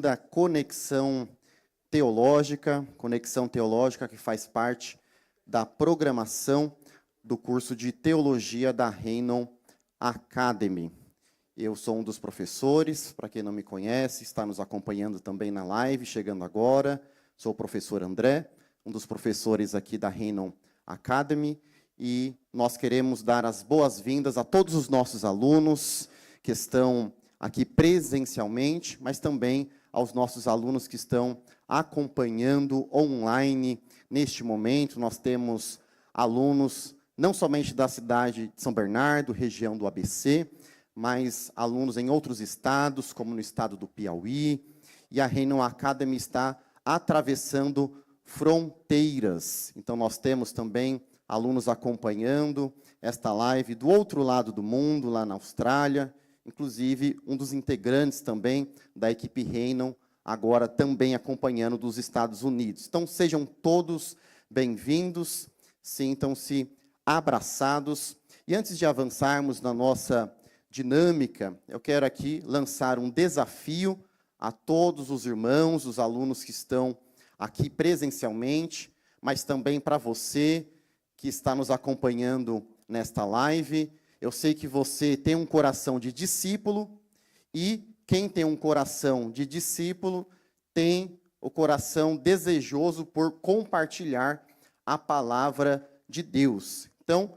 da Conexão Teológica que faz parte da programação do curso de Teologia da Rheinon Academy. Eu sou um dos professores, para quem não me conhece, está nos acompanhando também na live, chegando agora. Sou o professor André, um dos professores aqui da Rheinon Academy, e nós queremos dar as boas-vindas a todos os nossos alunos que estão aqui presencialmente, mas também aos nossos alunos que estão acompanhando online neste momento. Nós temos alunos não somente da cidade de São Bernardo, região do ABC, mas alunos em outros estados, como no estado do Piauí, e a Rheinon Academy está atravessando fronteiras. Então, nós temos também alunos acompanhando esta live do outro lado do mundo, lá na Austrália, inclusive um dos integrantes também da equipe Rheinon, agora também acompanhando dos Estados Unidos. Então, sejam todos bem-vindos, sintam-se abraçados. E antes de avançarmos na nossa dinâmica, eu quero aqui lançar um desafio a todos os irmãos, os alunos que estão aqui presencialmente, mas também para você que está nos acompanhando nesta live. Eu sei que você tem um coração de discípulo, e quem tem um coração de discípulo tem o coração desejoso por compartilhar a palavra de Deus. Então,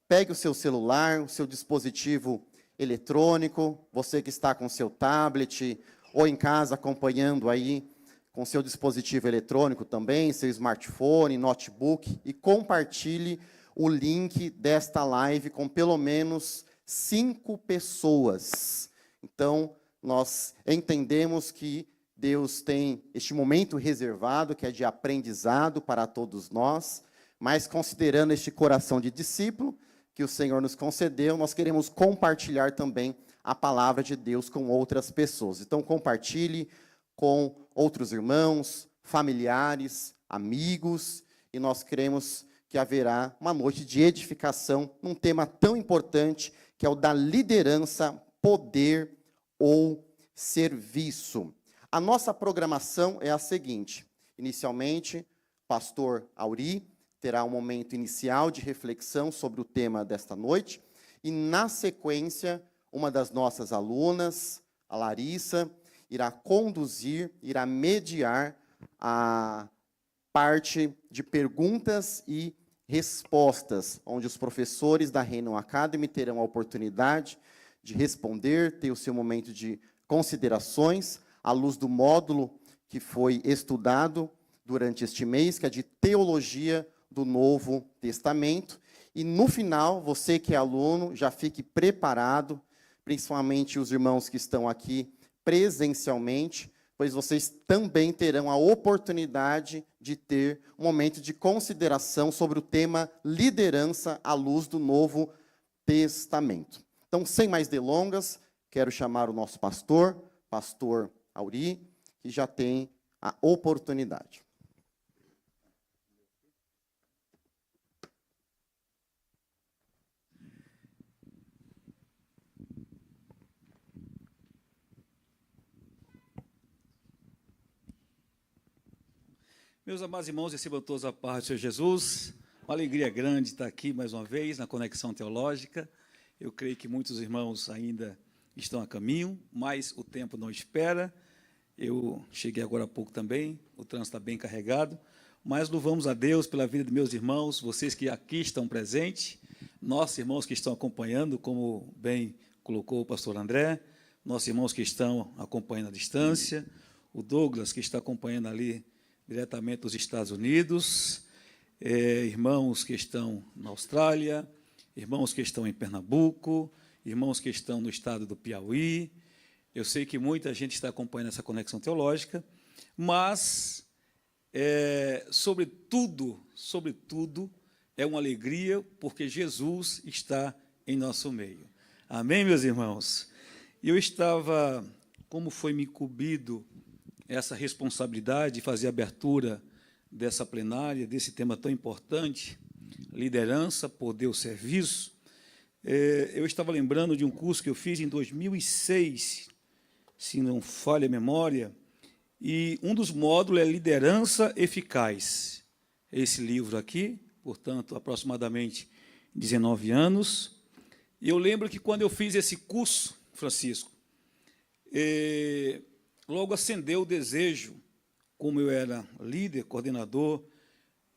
pegue o seu celular, o seu dispositivo eletrônico, você que está com seu tablet, ou em casa acompanhando aí com seu dispositivo eletrônico também, seu smartphone, notebook, e compartilhe o link desta live com pelo menos 5 pessoas. Então, nós entendemos que Deus tem este momento reservado, que é de aprendizado para todos nós, mas considerando este coração de discípulo que o Senhor nos concedeu, nós queremos compartilhar também a palavra de Deus com outras pessoas. Então, compartilhe com outros irmãos, familiares, amigos, e nós cremos que haverá uma noite de edificação num tema tão importante, que é o da liderança, poder ou serviço. A nossa programação é a seguinte: inicialmente, pastor Auri terá um momento inicial de reflexão sobre o tema desta noite, e na sequência, uma das nossas alunas, a Larissa, irá conduzir, irá mediar a parte de perguntas e respostas, onde os professores da Rheinon Academy terão a oportunidade de responder, ter o seu momento de considerações, à luz do módulo que foi estudado durante este mês, que é de Teologia do Novo Testamento. E, no final, você que é aluno, já fique preparado, principalmente os irmãos que estão aqui presencialmente, pois vocês também terão a oportunidade de ter um momento de consideração sobre o tema liderança à luz do Novo Testamento. Então, sem mais delongas, quero chamar o nosso pastor Auri, que já tem a oportunidade. Meus amados irmãos, recebam todos a paz do Senhor Jesus. Uma alegria grande estar aqui mais uma vez na Conexão Teológica. Eu creio que muitos irmãos ainda estão a caminho, mas o tempo não espera. Eu cheguei agora há pouco também, o trânsito está bem carregado, mas louvamos a Deus pela vida de meus irmãos, vocês que aqui estão presentes, nossos irmãos que estão acompanhando, como bem colocou o pastor André, nossos irmãos que estão acompanhando à distância, o Douglas, que está acompanhando ali diretamente dos Estados Unidos, irmãos que estão na Austrália, irmãos que estão em Pernambuco, irmãos que estão no estado do Piauí. Eu sei que muita gente está acompanhando essa conexão teológica, mas, sobretudo, é uma alegria porque Jesus está em nosso meio. Amém, meus irmãos? Eu estava, como foi me incumbido essa responsabilidade de fazer a abertura dessa plenária, desse tema tão importante, liderança, poder ou serviço, eu estava lembrando de um curso que eu fiz em 2006, se não falha a memória, E um dos módulos é Liderança Eficaz. Esse livro aqui, portanto, aproximadamente 19 anos. E eu lembro que quando eu fiz esse curso, Francisco, logo acendeu o desejo, como eu era líder, coordenador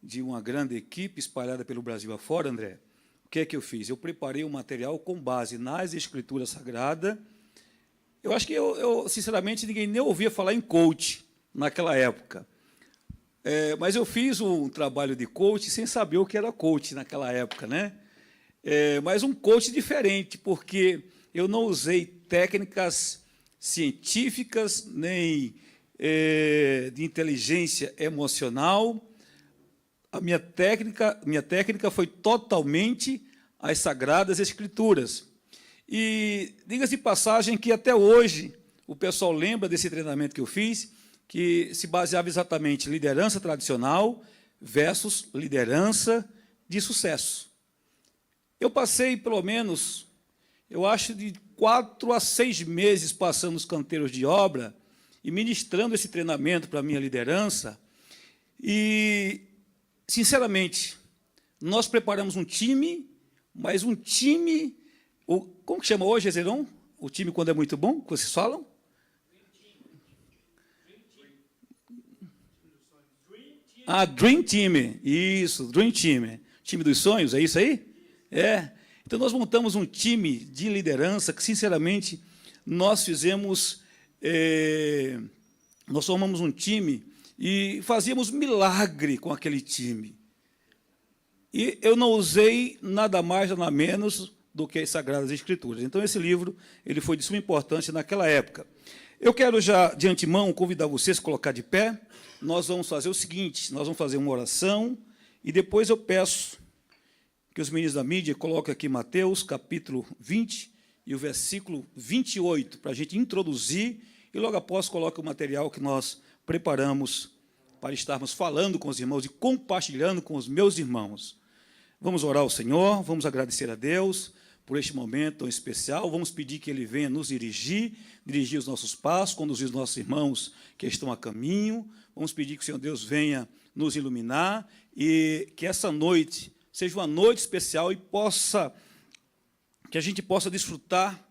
de uma grande equipe espalhada pelo Brasil afora, André, o que é que eu fiz? Eu preparei um material com base nas Escrituras Sagradas. Eu acho que, sinceramente, ninguém nem ouvia falar em coach naquela época. Mas eu fiz um trabalho de coach sem saber o que era coach naquela época, né? Mas um coach diferente, porque eu não usei técnicas científicas, nem de inteligência emocional. A minha técnica foi totalmente as Sagradas Escrituras. E diga-se de passagem que até hoje o pessoal lembra desse treinamento que eu fiz, que se baseava exatamente em liderança tradicional versus liderança de sucesso. Eu passei, pelo menos, eu acho, de 4 a 6 meses passando nos canteiros de obra e ministrando esse treinamento para a minha liderança. E, sinceramente, nós preparamos um time, mas um time... Como que chama hoje, Ezerão? O time quando é muito bom, que vocês falam? Dream Team. Isso, Dream Team. Time dos sonhos, é isso aí? Então, nós montamos um time de liderança que, sinceramente, nós fizemos... nós formamos um time e fazíamos milagre com aquele time. E eu não usei nada mais, nada menos do que as Sagradas Escrituras. Então, esse livro ele foi de suma importância naquela época. Eu quero já, de antemão, convidar vocês a colocar de pé. Nós vamos fazer o seguinte, nós vamos fazer uma oração, e depois eu peço que os meninos da mídia coloquem aqui Mateus, capítulo 20, e o versículo 28, para a gente introduzir, e logo após coloque o material que nós preparamos para estarmos falando com os irmãos e compartilhando com os meus irmãos. Vamos orar ao Senhor, vamos agradecer a Deus por este momento tão especial, vamos pedir que Ele venha nos dirigir os nossos passos, conduzir os nossos irmãos que estão a caminho, vamos pedir que o Senhor Deus venha nos iluminar e que essa noite seja uma noite especial e que a gente possa desfrutar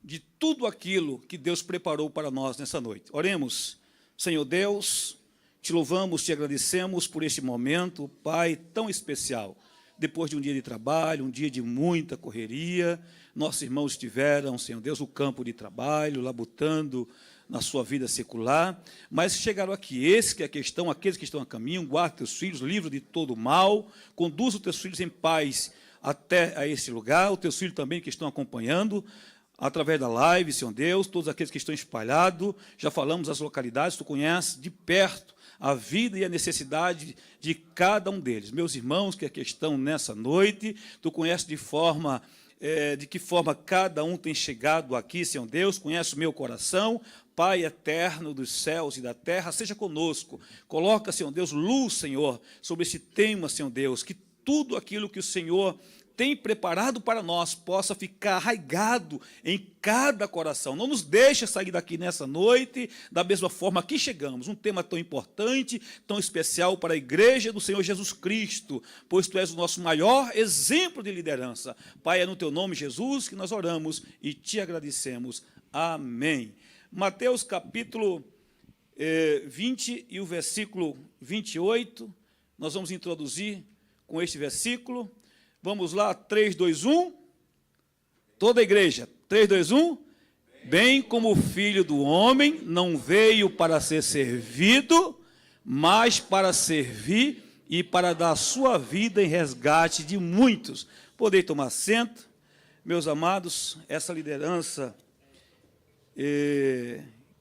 de tudo aquilo que Deus preparou para nós nessa noite. Oremos. Senhor Deus, te louvamos, te agradecemos por este momento, Pai, tão especial. Depois de um dia de trabalho, um dia de muita correria, nossos irmãos tiveram, Senhor Deus, o campo de trabalho, labutando na sua vida secular, mas chegaram aqui, esse que é a questão, aqueles que estão a caminho, guarda teus filhos, livra de todo mal, conduz os teus filhos em paz até a esse lugar, os teus filhos também que estão acompanhando, através da live, Senhor Deus, todos aqueles que estão espalhados, já falamos as localidades, tu conheces de perto a vida e a necessidade de cada um deles. Meus irmãos que aqui estão nessa noite, tu conheces de que forma cada um tem chegado aqui, Senhor Deus, conhece o meu coração, Pai eterno dos céus e da terra, seja conosco. Coloca, Senhor Deus, luz, Senhor, sobre esse tema, Senhor Deus, que tudo aquilo que o Senhor tem preparado para nós possa ficar arraigado em cada coração. Não nos deixe sair daqui nessa noite da mesma forma que chegamos. Um tema tão importante, tão especial para a igreja do Senhor Jesus Cristo, pois Tu és o nosso maior exemplo de liderança. Pai, é no Teu nome, Jesus, que nós oramos e Te agradecemos. Amém. Mateus capítulo 20 e o versículo 28, nós vamos introduzir com este versículo. Vamos lá, 3, 2, 1. Toda a igreja. 3, 2, 1. Bem como o Filho do Homem não veio para ser servido, mas para servir e para dar sua vida em resgate de muitos. Podem tomar assento. Meus amados, essa liderança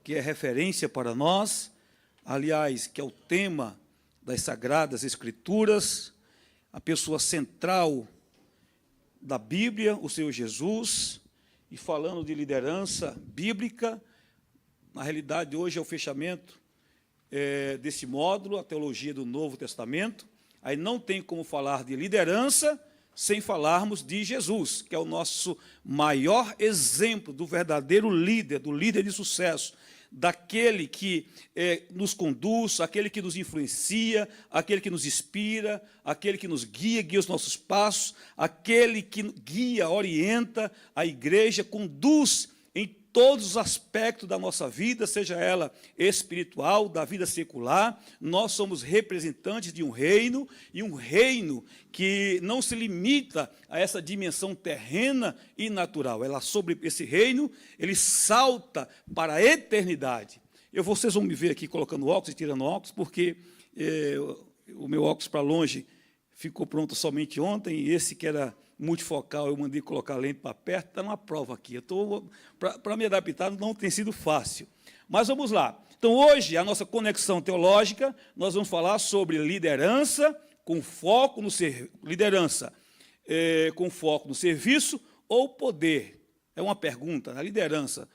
que é referência para nós, aliás, que é o tema das Sagradas Escrituras, a pessoa central da Bíblia, o Senhor Jesus, e falando de liderança bíblica, na realidade, hoje é o fechamento desse módulo, a teologia do Novo Testamento, aí não tem como falar de liderança sem falarmos de Jesus, que é o nosso maior exemplo do verdadeiro líder, do líder de sucesso, daquele que nos conduz, aquele que nos influencia, aquele que nos inspira, aquele que nos guia, guia os nossos passos, aquele que guia, orienta a igreja, conduz em todos os aspectos da nossa vida, seja ela espiritual, da vida secular. Nós somos representantes de um reino, e um reino que não se limita a essa dimensão terrena e natural. Ela, sobre esse reino, ele salta para a eternidade. Vocês vão me ver aqui colocando óculos e tirando óculos, porque o meu óculos para longe ficou pronto somente ontem, e esse que era multifocal, eu mandei colocar a lente para perto, está numa prova aqui. Para me adaptar não tem sido fácil. Mas vamos lá. Então, hoje, a nossa conexão teológica, nós vamos falar sobre liderança com foco no com foco no serviço ou poder. É uma pergunta. A liderança,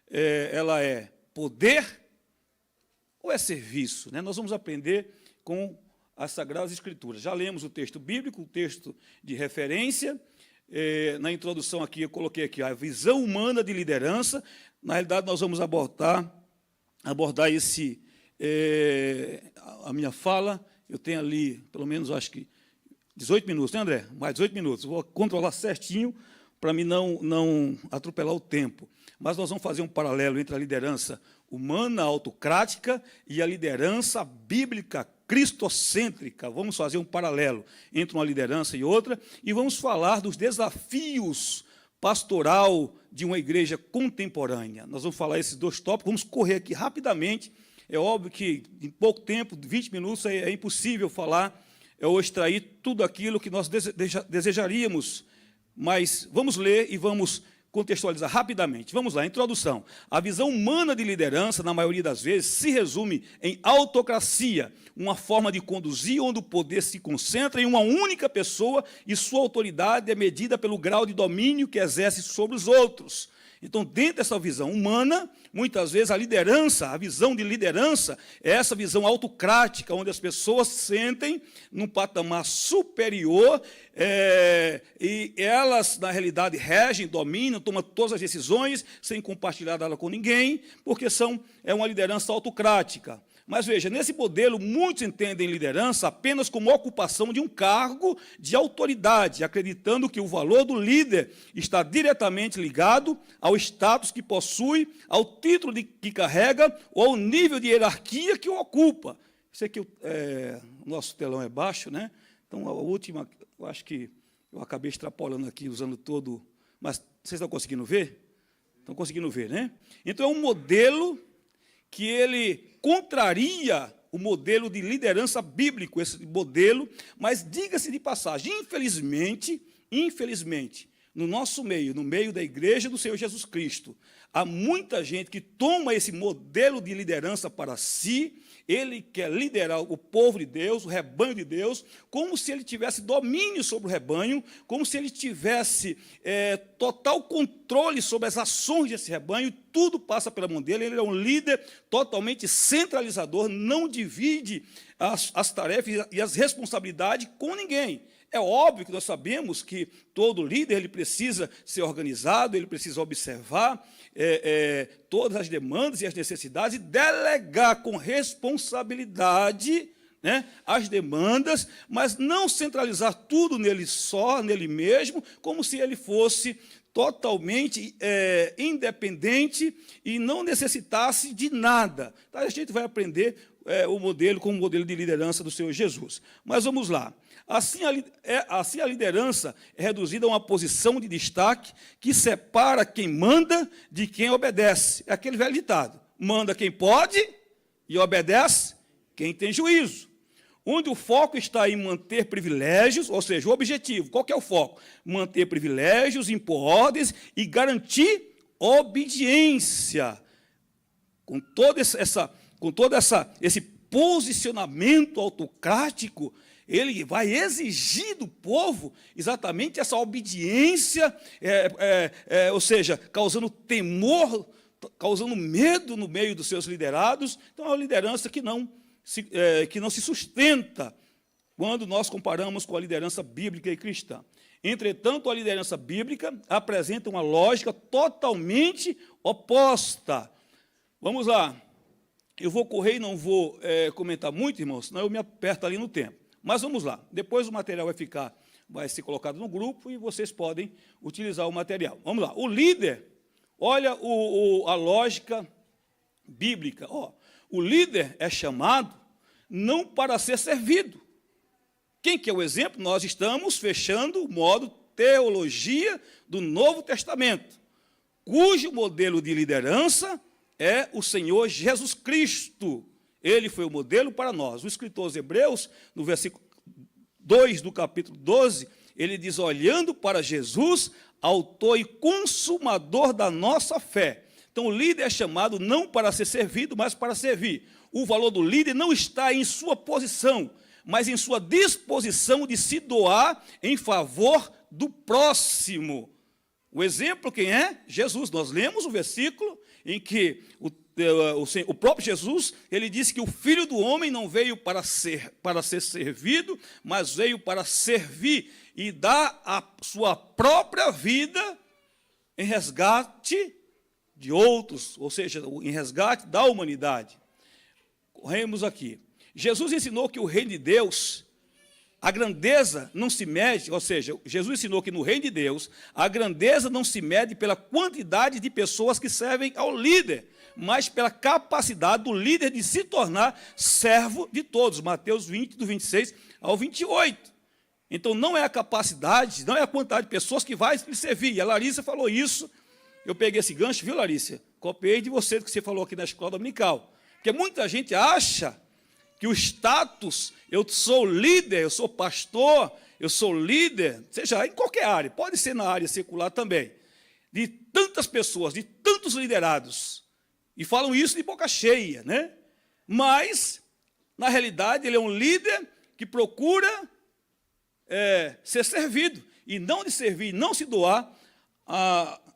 ela é poder ou é serviço? Né? Nós vamos aprender com as Sagradas Escrituras. Já lemos o texto bíblico, o texto de referência. Na introdução aqui, eu coloquei aqui a visão humana de liderança. Na realidade, nós vamos abordar a minha fala. Eu tenho ali, pelo menos, acho que 18 minutos, né, André? Mais 18 minutos. Vou controlar certinho para mim não atropelar o tempo. Mas nós vamos fazer um paralelo entre a liderança humana, autocrática, e a liderança bíblica, cristocêntrica. Vamos fazer um paralelo entre uma liderança e outra, e vamos falar dos desafios pastoral de uma igreja contemporânea. Nós vamos falar esses dois tópicos, vamos correr aqui rapidamente. É óbvio que em pouco tempo, 20 minutos, é impossível falar ou extrair tudo aquilo que nós desejaríamos, mas vamos ler e vamos contextualizar rapidamente. Vamos lá, introdução. A visão humana de liderança, na maioria das vezes, se resume em autocracia, uma forma de conduzir onde o poder se concentra em uma única pessoa e sua autoridade é medida pelo grau de domínio que exerce sobre os outros. Então, dentro dessa visão humana, muitas vezes a visão de liderança é essa visão autocrática, onde as pessoas sentem num patamar superior e elas, na realidade, regem, dominam, tomam todas as decisões sem compartilhar nada com ninguém, porque é uma liderança autocrática. Mas, veja, nesse modelo, muitos entendem liderança apenas como ocupação de um cargo de autoridade, acreditando que o valor do líder está diretamente ligado ao status que possui, ao título que carrega ou ao nível de hierarquia que o ocupa. Sei que o nosso telão é baixo, né? Então, a última, eu acho que eu acabei extrapolando aqui, usando todo... Mas vocês estão conseguindo ver? Estão conseguindo ver, né? Então, é um modelo que ele contraria o modelo de liderança bíblico, esse modelo, mas diga-se de passagem, infelizmente, no nosso meio, no meio da igreja do Senhor Jesus Cristo, há muita gente que toma esse modelo de liderança para si. Ele quer liderar o povo de Deus, o rebanho de Deus, como se ele tivesse domínio sobre o rebanho, como se ele tivesse total controle sobre as ações desse rebanho, tudo passa pela mão dele. Ele é um líder totalmente centralizador, não divide as tarefas e as responsabilidades com ninguém. É óbvio que nós sabemos que todo líder ele precisa ser organizado, ele precisa observar todas as demandas e as necessidades e delegar com responsabilidade, né, as demandas, mas não centralizar tudo nele só, nele mesmo, como se ele fosse totalmente independente e não necessitasse de nada. Então, a gente vai aprender o modelo como modelo de liderança do Senhor Jesus. Mas vamos lá. Assim a liderança é reduzida a uma posição de destaque que separa quem manda de quem obedece. É aquele velho ditado: manda quem pode e obedece quem tem juízo. Onde o foco está em manter privilégios, ou seja, o objetivo, qual que é o foco? Manter privilégios, impor ordens e garantir obediência. Com todo esse posicionamento autocrático, ele vai exigir do povo exatamente essa obediência, ou seja, causando temor, causando medo no meio dos seus liderados. Então, é uma liderança que não se sustenta quando nós comparamos com a liderança bíblica e cristã. Entretanto, a liderança bíblica apresenta uma lógica totalmente oposta. Vamos lá. Eu vou correr e não vou comentar muito, irmãos, senão eu me aperto ali no tempo. Mas vamos lá. Depois o material vai ser colocado no grupo e vocês podem utilizar o material. Vamos lá. O líder, olha a lógica bíblica. O líder é chamado não para ser servido. Quem que é o exemplo? Nós estamos fechando o modo teologia do Novo Testamento, cujo modelo de liderança é o Senhor Jesus Cristo. Ele foi o modelo para nós. O escritor aos Hebreus, no versículo 2 do capítulo 12, ele diz, olhando para Jesus, autor e consumador da nossa fé. Então, o líder é chamado não para ser servido, mas para servir. O valor do líder não está em sua posição, mas em sua disposição de se doar em favor do próximo. O exemplo, quem é? Jesus. Nós lemos o versículo em que o próprio Jesus, ele disse que o Filho do Homem não veio para ser servido, mas veio para servir e dar a sua própria vida em resgate de outros, ou seja, em resgate da humanidade. Corremos aqui. Jesus ensinou que o reino de Deus, a grandeza não se mede, ou seja, Jesus ensinou que no reino de Deus, a grandeza não se mede pela quantidade de pessoas que servem ao líder, mas pela capacidade do líder de se tornar servo de todos. Mateus 20, do 26 ao 28. Então, não é a capacidade, não é a quantidade de pessoas que vai lhe servir. E a Larissa falou isso, eu peguei esse gancho, viu, Larissa? Copiei de você, que você falou aqui na escola dominical. Porque muita gente acha que o status, eu sou líder, eu sou pastor, eu sou líder, seja em qualquer área, pode ser na área secular também, de tantas pessoas, de tantos liderados, e falam isso de boca cheia, né? Mas, na realidade, ele é um líder que procura ser servido, e não de servir, não se doar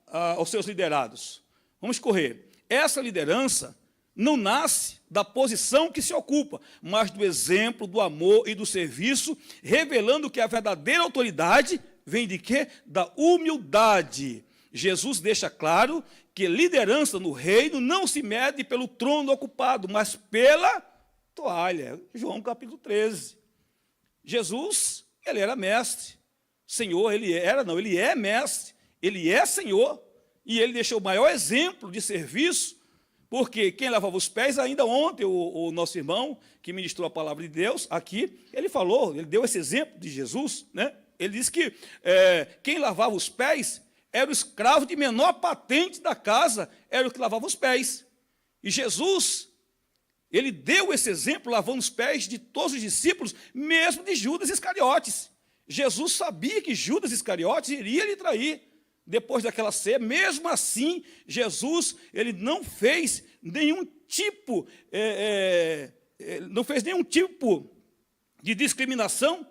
aos seus liderados. Vamos correr. Essa liderança não nasce da posição que se ocupa, mas do exemplo, do amor e do serviço, revelando que a verdadeira autoridade vem de quê? Da humildade. Jesus deixa claro que liderança no reino não se mede pelo trono ocupado, mas pela toalha. João capítulo 13. Jesus, ele era mestre. Senhor, ele é mestre, ele é Senhor, e ele deixou o maior exemplo de serviço. Porque quem lavava os pés, ainda ontem, o nosso irmão, que ministrou a palavra de Deus aqui, ele falou, ele deu esse exemplo de Jesus, né? Ele disse que quem lavava os pés era o escravo de menor patente da casa, era o que lavava os pés. E Jesus, ele deu esse exemplo, lavando os pés de todos os discípulos, mesmo de Judas Iscariotes. Jesus sabia que Judas Iscariotes iria lhe trair. Depois daquela ceia, mesmo assim, Jesus, ele não fez nenhum tipo, de discriminação,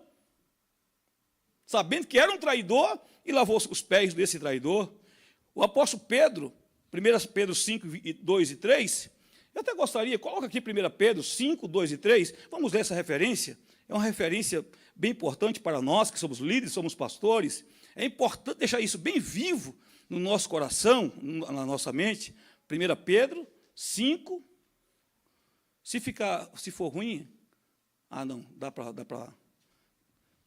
sabendo que era um traidor, e lavou os pés desse traidor. O apóstolo Pedro, 1 Pedro 5, 2 e 3, eu até gostaria, coloca aqui 1 Pedro 5, 2 e 3, vamos ler essa referência, é uma referência bem importante para nós, que somos líderes, somos pastores. É importante deixar isso bem vivo no nosso coração, na nossa mente. 1 Pedro 5, se for ruim, não, dá para...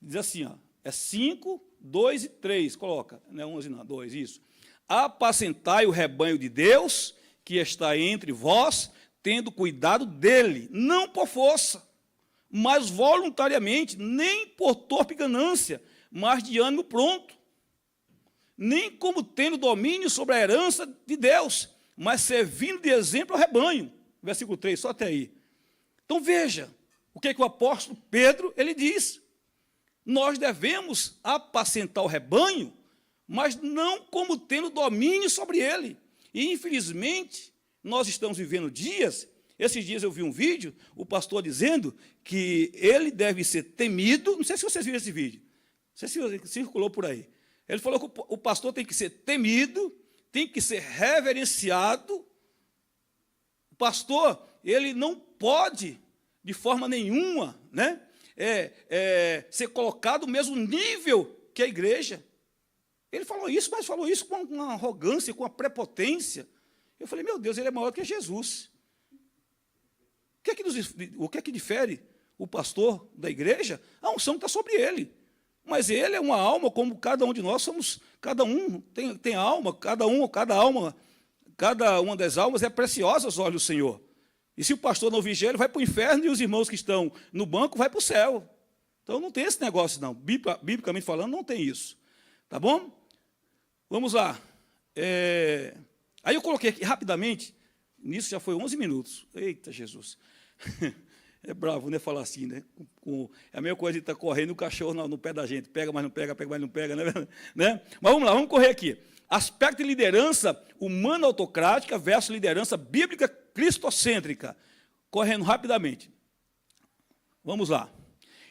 Diz assim, é 5, 2 e 3, coloca, não é 11 não, 2, isso. Apacentai o rebanho de Deus, que está entre vós, tendo cuidado dele, não por força, mas voluntariamente, nem por torpe ganância, mas de ânimo pronto, nem como tendo domínio sobre a herança de Deus, mas servindo de exemplo ao rebanho. Versículo 3, só até aí. Então veja, o que o apóstolo Pedro, ele diz. Nós devemos apacentar o rebanho, mas não como tendo domínio sobre ele. E infelizmente, nós estamos vivendo dias, esses dias eu vi um vídeo, o pastor dizendo que ele deve ser temido, não sei se vocês viram esse vídeo, não sei se circulou por aí. Ele falou que o pastor tem que ser temido, tem que ser reverenciado. O pastor, ele não pode, de forma nenhuma, né, ser colocado no mesmo nível que a igreja. Ele falou isso, mas falou isso com uma arrogância, com uma prepotência. Eu falei, meu Deus, ele é maior que Jesus. O que é que difere o pastor da igreja? A unção está sobre ele. Mas ele é uma alma, como cada um de nós somos, cada um tem alma, cada uma das almas é preciosa aos olhos do Senhor. E se o pastor não vigia, ele vai para o inferno e os irmãos que estão no banco vai para o céu. Então não tem esse negócio, não. Biblicamente falando, não tem isso. Tá bom? Vamos lá. Aí eu coloquei aqui rapidamente, nisso já foi 11 minutos. Eita, Jesus. É bravo, né, falar assim, né? É a mesma coisa de estar correndo o cachorro no pé da gente. Pega, mas não pega, pega, mas não pega, né? Mas vamos lá, vamos correr aqui. Aspecto de liderança humana autocrática versus liderança bíblica cristocêntrica. Correndo rapidamente. Vamos lá.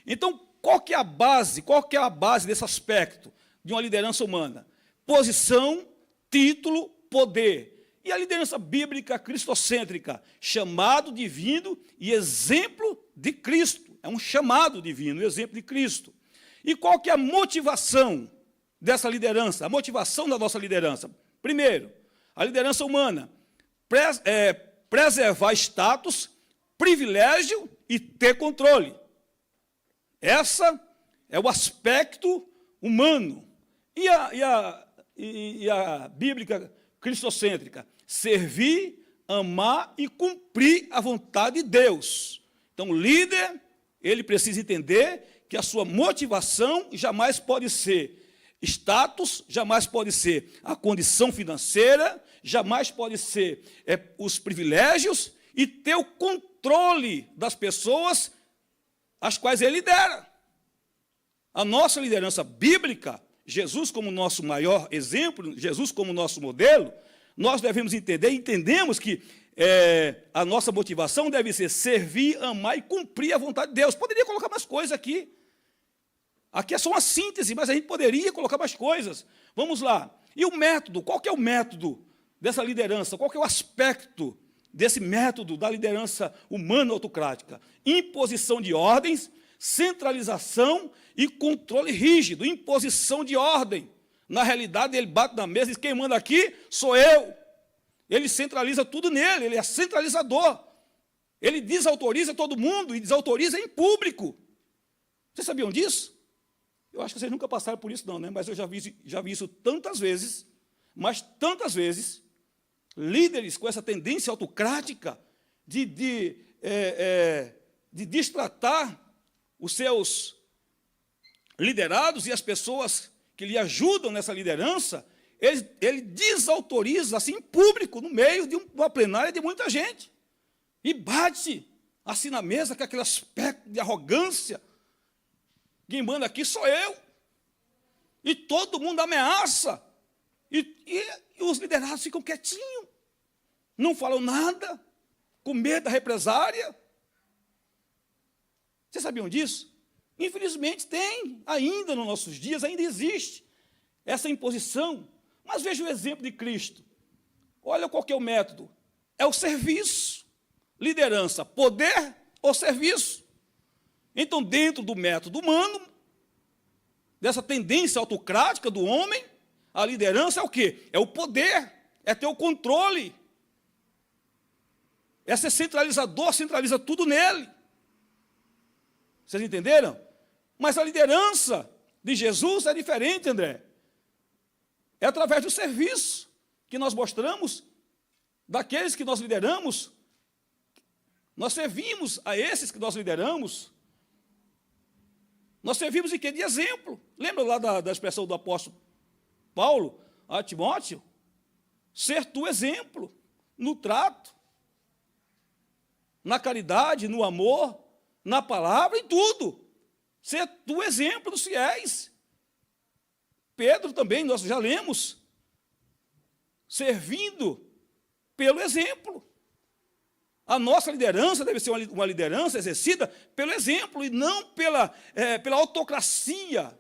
Então, qual que é a base desse aspecto de uma liderança humana? Posição, título, poder. E a liderança bíblica cristocêntrica? Chamado divino e exemplo de Cristo. É um chamado divino, exemplo de Cristo. E qual que é a motivação dessa liderança? A motivação da nossa liderança? Primeiro, a liderança humana. Preservar status, privilégio e ter controle. Essa é o aspecto humano. E a bíblica cristocêntrica? Servir, amar e cumprir a vontade de Deus. Então, o líder, ele precisa entender que a sua motivação jamais pode ser status, jamais pode ser a condição financeira, jamais pode ser os privilégios e ter o controle das pessoas as quais ele lidera. A nossa liderança bíblica, Jesus como nosso maior exemplo, Jesus como nosso modelo, nós devemos entendemos que a nossa motivação deve ser servir, amar e cumprir a vontade de Deus. Poderia colocar mais coisas aqui. Aqui é só uma síntese, mas a gente poderia colocar mais coisas. Vamos lá. E o método? Qual que é o método dessa liderança? Qual que é o aspecto desse método da liderança humana autocrática? Imposição de ordens, centralização e controle rígido. Imposição de ordem. Na realidade, ele bate na mesa e diz, quem manda aqui sou eu. Ele centraliza tudo nele, ele é centralizador. Ele desautoriza todo mundo e desautoriza em público. Vocês sabiam disso? Eu acho que vocês nunca passaram por isso não, né? Mas eu já vi isso tantas vezes, mas tantas vezes, líderes com essa tendência autocrática de destratar os seus liderados e as pessoas que lhe ajudam nessa liderança, ele desautoriza, assim, em público, no meio de uma plenária de muita gente. E bate, assim, na mesa, com aquele aspecto de arrogância. Quem manda aqui sou eu. E todo mundo ameaça. E os liderados ficam quietinhos. Não falam nada, com medo da represária. Vocês sabiam disso? Infelizmente tem, ainda nos nossos dias, ainda existe essa imposição. Mas veja o exemplo de Cristo. Olha qual que é o método. É o serviço. Liderança, poder ou serviço. Então, dentro do método humano, dessa tendência autocrática do homem, a liderança é o quê? É o poder, é ter o controle. É ser centralizador, centraliza tudo nele. Vocês entenderam? Mas a liderança de Jesus é diferente, André. É através do serviço que nós mostramos, daqueles que nós lideramos, nós servimos a esses que nós lideramos, nós servimos em quê? De exemplo. Lembra lá da expressão do apóstolo Paulo a Timóteo? Ser tu exemplo, no trato, na caridade, no amor, na palavra, em tudo. Ser tu exemplo dos fiéis. Pedro também, nós já lemos, servindo pelo exemplo. A nossa liderança deve ser uma liderança exercida pelo exemplo e não pela autocracia,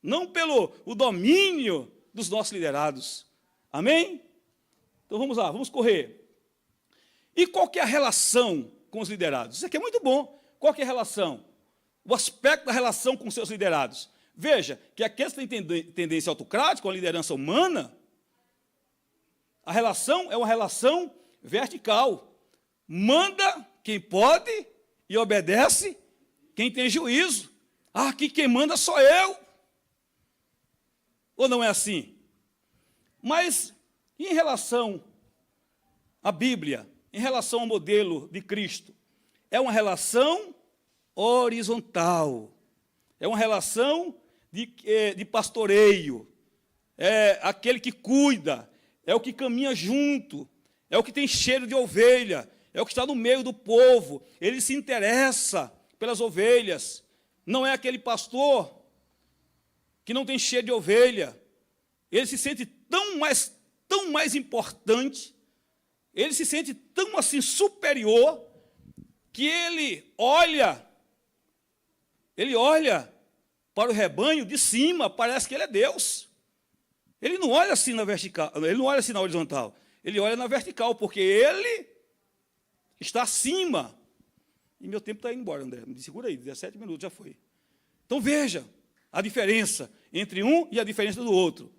não pelo o domínio dos nossos liderados. Amém? Então vamos lá, vamos correr. E qual que é a relação com os liderados? Isso aqui é muito bom. Qual que é a relação? O aspecto da relação com os seus liderados. Veja que aqueles que têm tendência autocrática, a liderança humana, A relação é uma relação vertical. Manda quem pode e obedece quem tem juízo. Ah, aqui quem manda sou eu. Ou não é assim? Mas, em relação à Bíblia, em relação ao modelo de Cristo, é uma relação horizontal. É uma relação de pastoreio. É aquele que cuida, é o que caminha junto, é o que tem cheiro de ovelha, é o que está no meio do povo. Ele se interessa pelas ovelhas. Não é aquele pastor que não tem cheiro de ovelha. Ele se sente tão mais importante, ele se sente tão assim superior, que ele olha para o rebanho de cima, parece que ele é Deus. Ele não olha assim na vertical, ele não olha assim na horizontal, ele olha na vertical, porque ele está acima. E meu tempo está indo embora, André, me segura aí, 17 minutos já foi. Então veja a diferença entre um e a diferença do outro.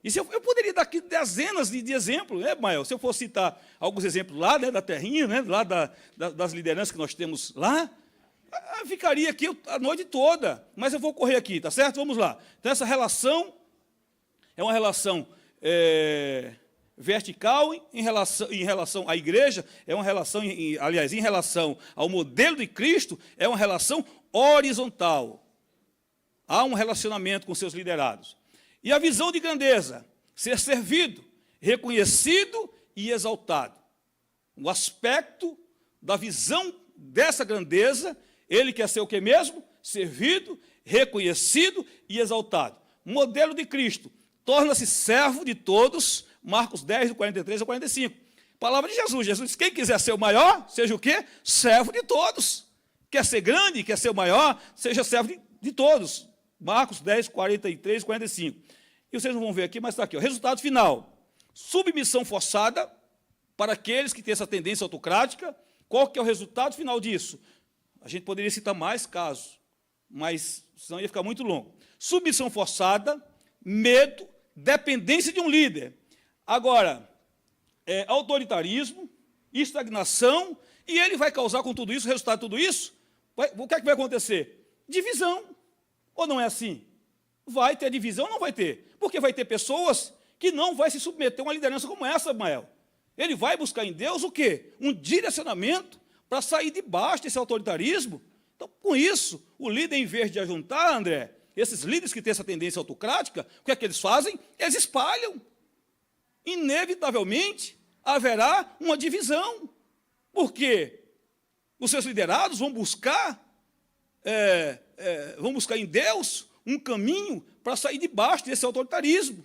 E se eu poderia dar aqui dezenas de exemplos, né, Mael? Se eu fosse citar alguns exemplos lá, né, da terrinha, né, lá das lideranças que nós temos lá, ficaria aqui a noite toda, mas eu vou correr aqui, tá certo? Vamos lá. Então, essa relação é uma relação vertical em relação à igreja, é uma relação, aliás, em relação ao modelo de Cristo, é uma relação horizontal. Há um relacionamento com seus liderados. E a visão de grandeza, ser servido, reconhecido e exaltado. O aspecto da visão dessa grandeza, ele quer ser o que mesmo? Servido, reconhecido e exaltado. Modelo de Cristo, torna-se servo de todos, Marcos 10, do 43 ao 45. Palavra de Jesus, Jesus disse, quem quiser ser o maior, seja o quê? Servo de todos. Quer ser grande, quer ser o maior, seja servo de todos. Marcos 10, 43 e 45. E vocês não vão ver aqui, mas está aqui. O resultado final. Submissão forçada para aqueles que têm essa tendência autocrática. Qual que é o resultado final disso? A gente poderia citar mais casos, mas senão ia ficar muito longo. Submissão forçada, medo, dependência de um líder. Agora, autoritarismo, estagnação, e ele vai causar com tudo isso, o resultado de tudo isso, o que é que vai acontecer? Divisão. Ou não é assim? Vai ter divisão ou não vai ter? Porque vai ter pessoas que não vai se submeter a uma liderança como essa, Mael. Ele vai buscar em Deus o quê? Um direcionamento para sair debaixo desse autoritarismo. Então, com isso, o líder, em vez de ajuntar, André, esses líderes que têm essa tendência autocrática, o que é que eles fazem? Eles espalham. Inevitavelmente, haverá uma divisão. Porque os seus liderados vão buscar em Deus um caminho para sair debaixo desse autoritarismo.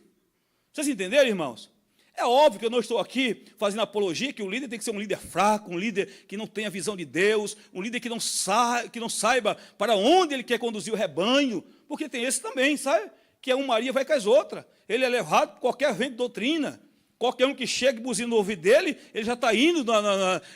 Vocês entenderam, irmãos? É óbvio que eu não estou aqui fazendo apologia que o líder tem que ser um líder fraco, um líder que não tenha visão de Deus, um líder que não saiba para onde ele quer conduzir o rebanho, porque tem esse também, sabe? Que é um Maria vai com as outras. Ele é levado por qualquer vento de doutrina. Qualquer um que chega e buzina no ouvido dele, ele já está indo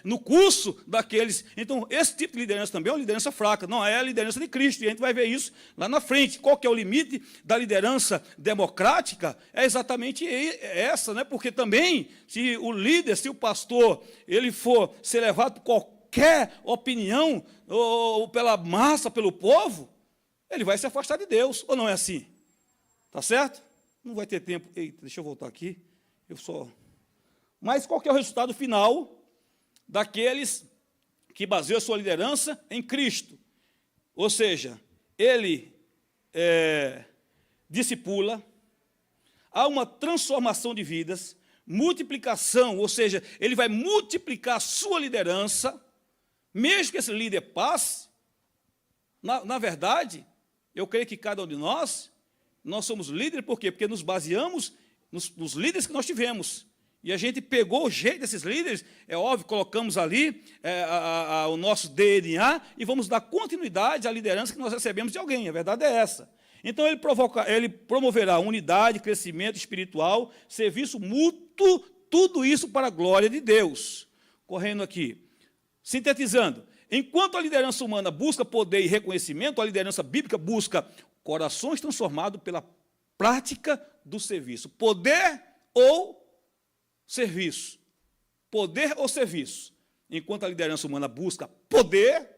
no curso daqueles. Então, esse tipo de liderança também é uma liderança fraca, não é a liderança de Cristo, e a gente vai ver isso lá na frente. Qual que é o limite da liderança democrática? É exatamente essa, né? Porque também, se o líder, se o pastor, ele for ser levado por qualquer opinião, ou pela massa, pelo povo, ele vai se afastar de Deus, ou não é assim? Tá certo? Não vai ter tempo. Eita, deixa eu voltar aqui. Mas qual que é o resultado final daqueles que baseiam a sua liderança em Cristo? Ou seja, ele discipula, há uma transformação de vidas, multiplicação, ou seja, ele vai multiplicar a sua liderança, mesmo que esse líder passe. Na verdade, eu creio que cada um de nós somos líderes, por quê? Porque nos baseamos nos líderes que nós tivemos. E a gente pegou o jeito desses líderes, é óbvio, colocamos ali o nosso DNA e vamos dar continuidade à liderança que nós recebemos de alguém. A verdade é essa. Então, ele promoverá unidade, crescimento espiritual, serviço mútuo, tudo isso para a glória de Deus. Correndo aqui. Sintetizando, enquanto a liderança humana busca poder e reconhecimento, a liderança bíblica busca corações transformados pela prática do serviço. Poder ou serviço. Poder ou serviço? Enquanto a liderança humana busca poder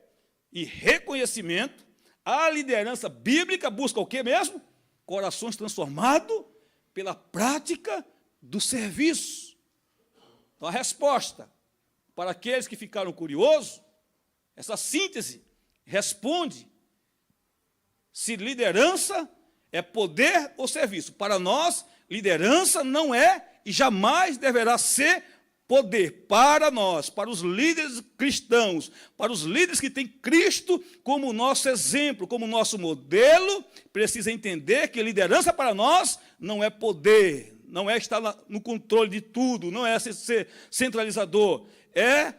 e reconhecimento, a liderança bíblica busca o quê mesmo? Corações transformados pela prática do serviço. Então, a resposta para aqueles que ficaram curiosos, essa síntese responde se liderança é poder ou serviço. Para nós, liderança não é e jamais deverá ser poder. Para nós, para os líderes cristãos, para os líderes que têm Cristo como nosso exemplo, como nosso modelo, precisa entender que liderança para nós não é poder, não é estar no controle de tudo, não é ser centralizador, é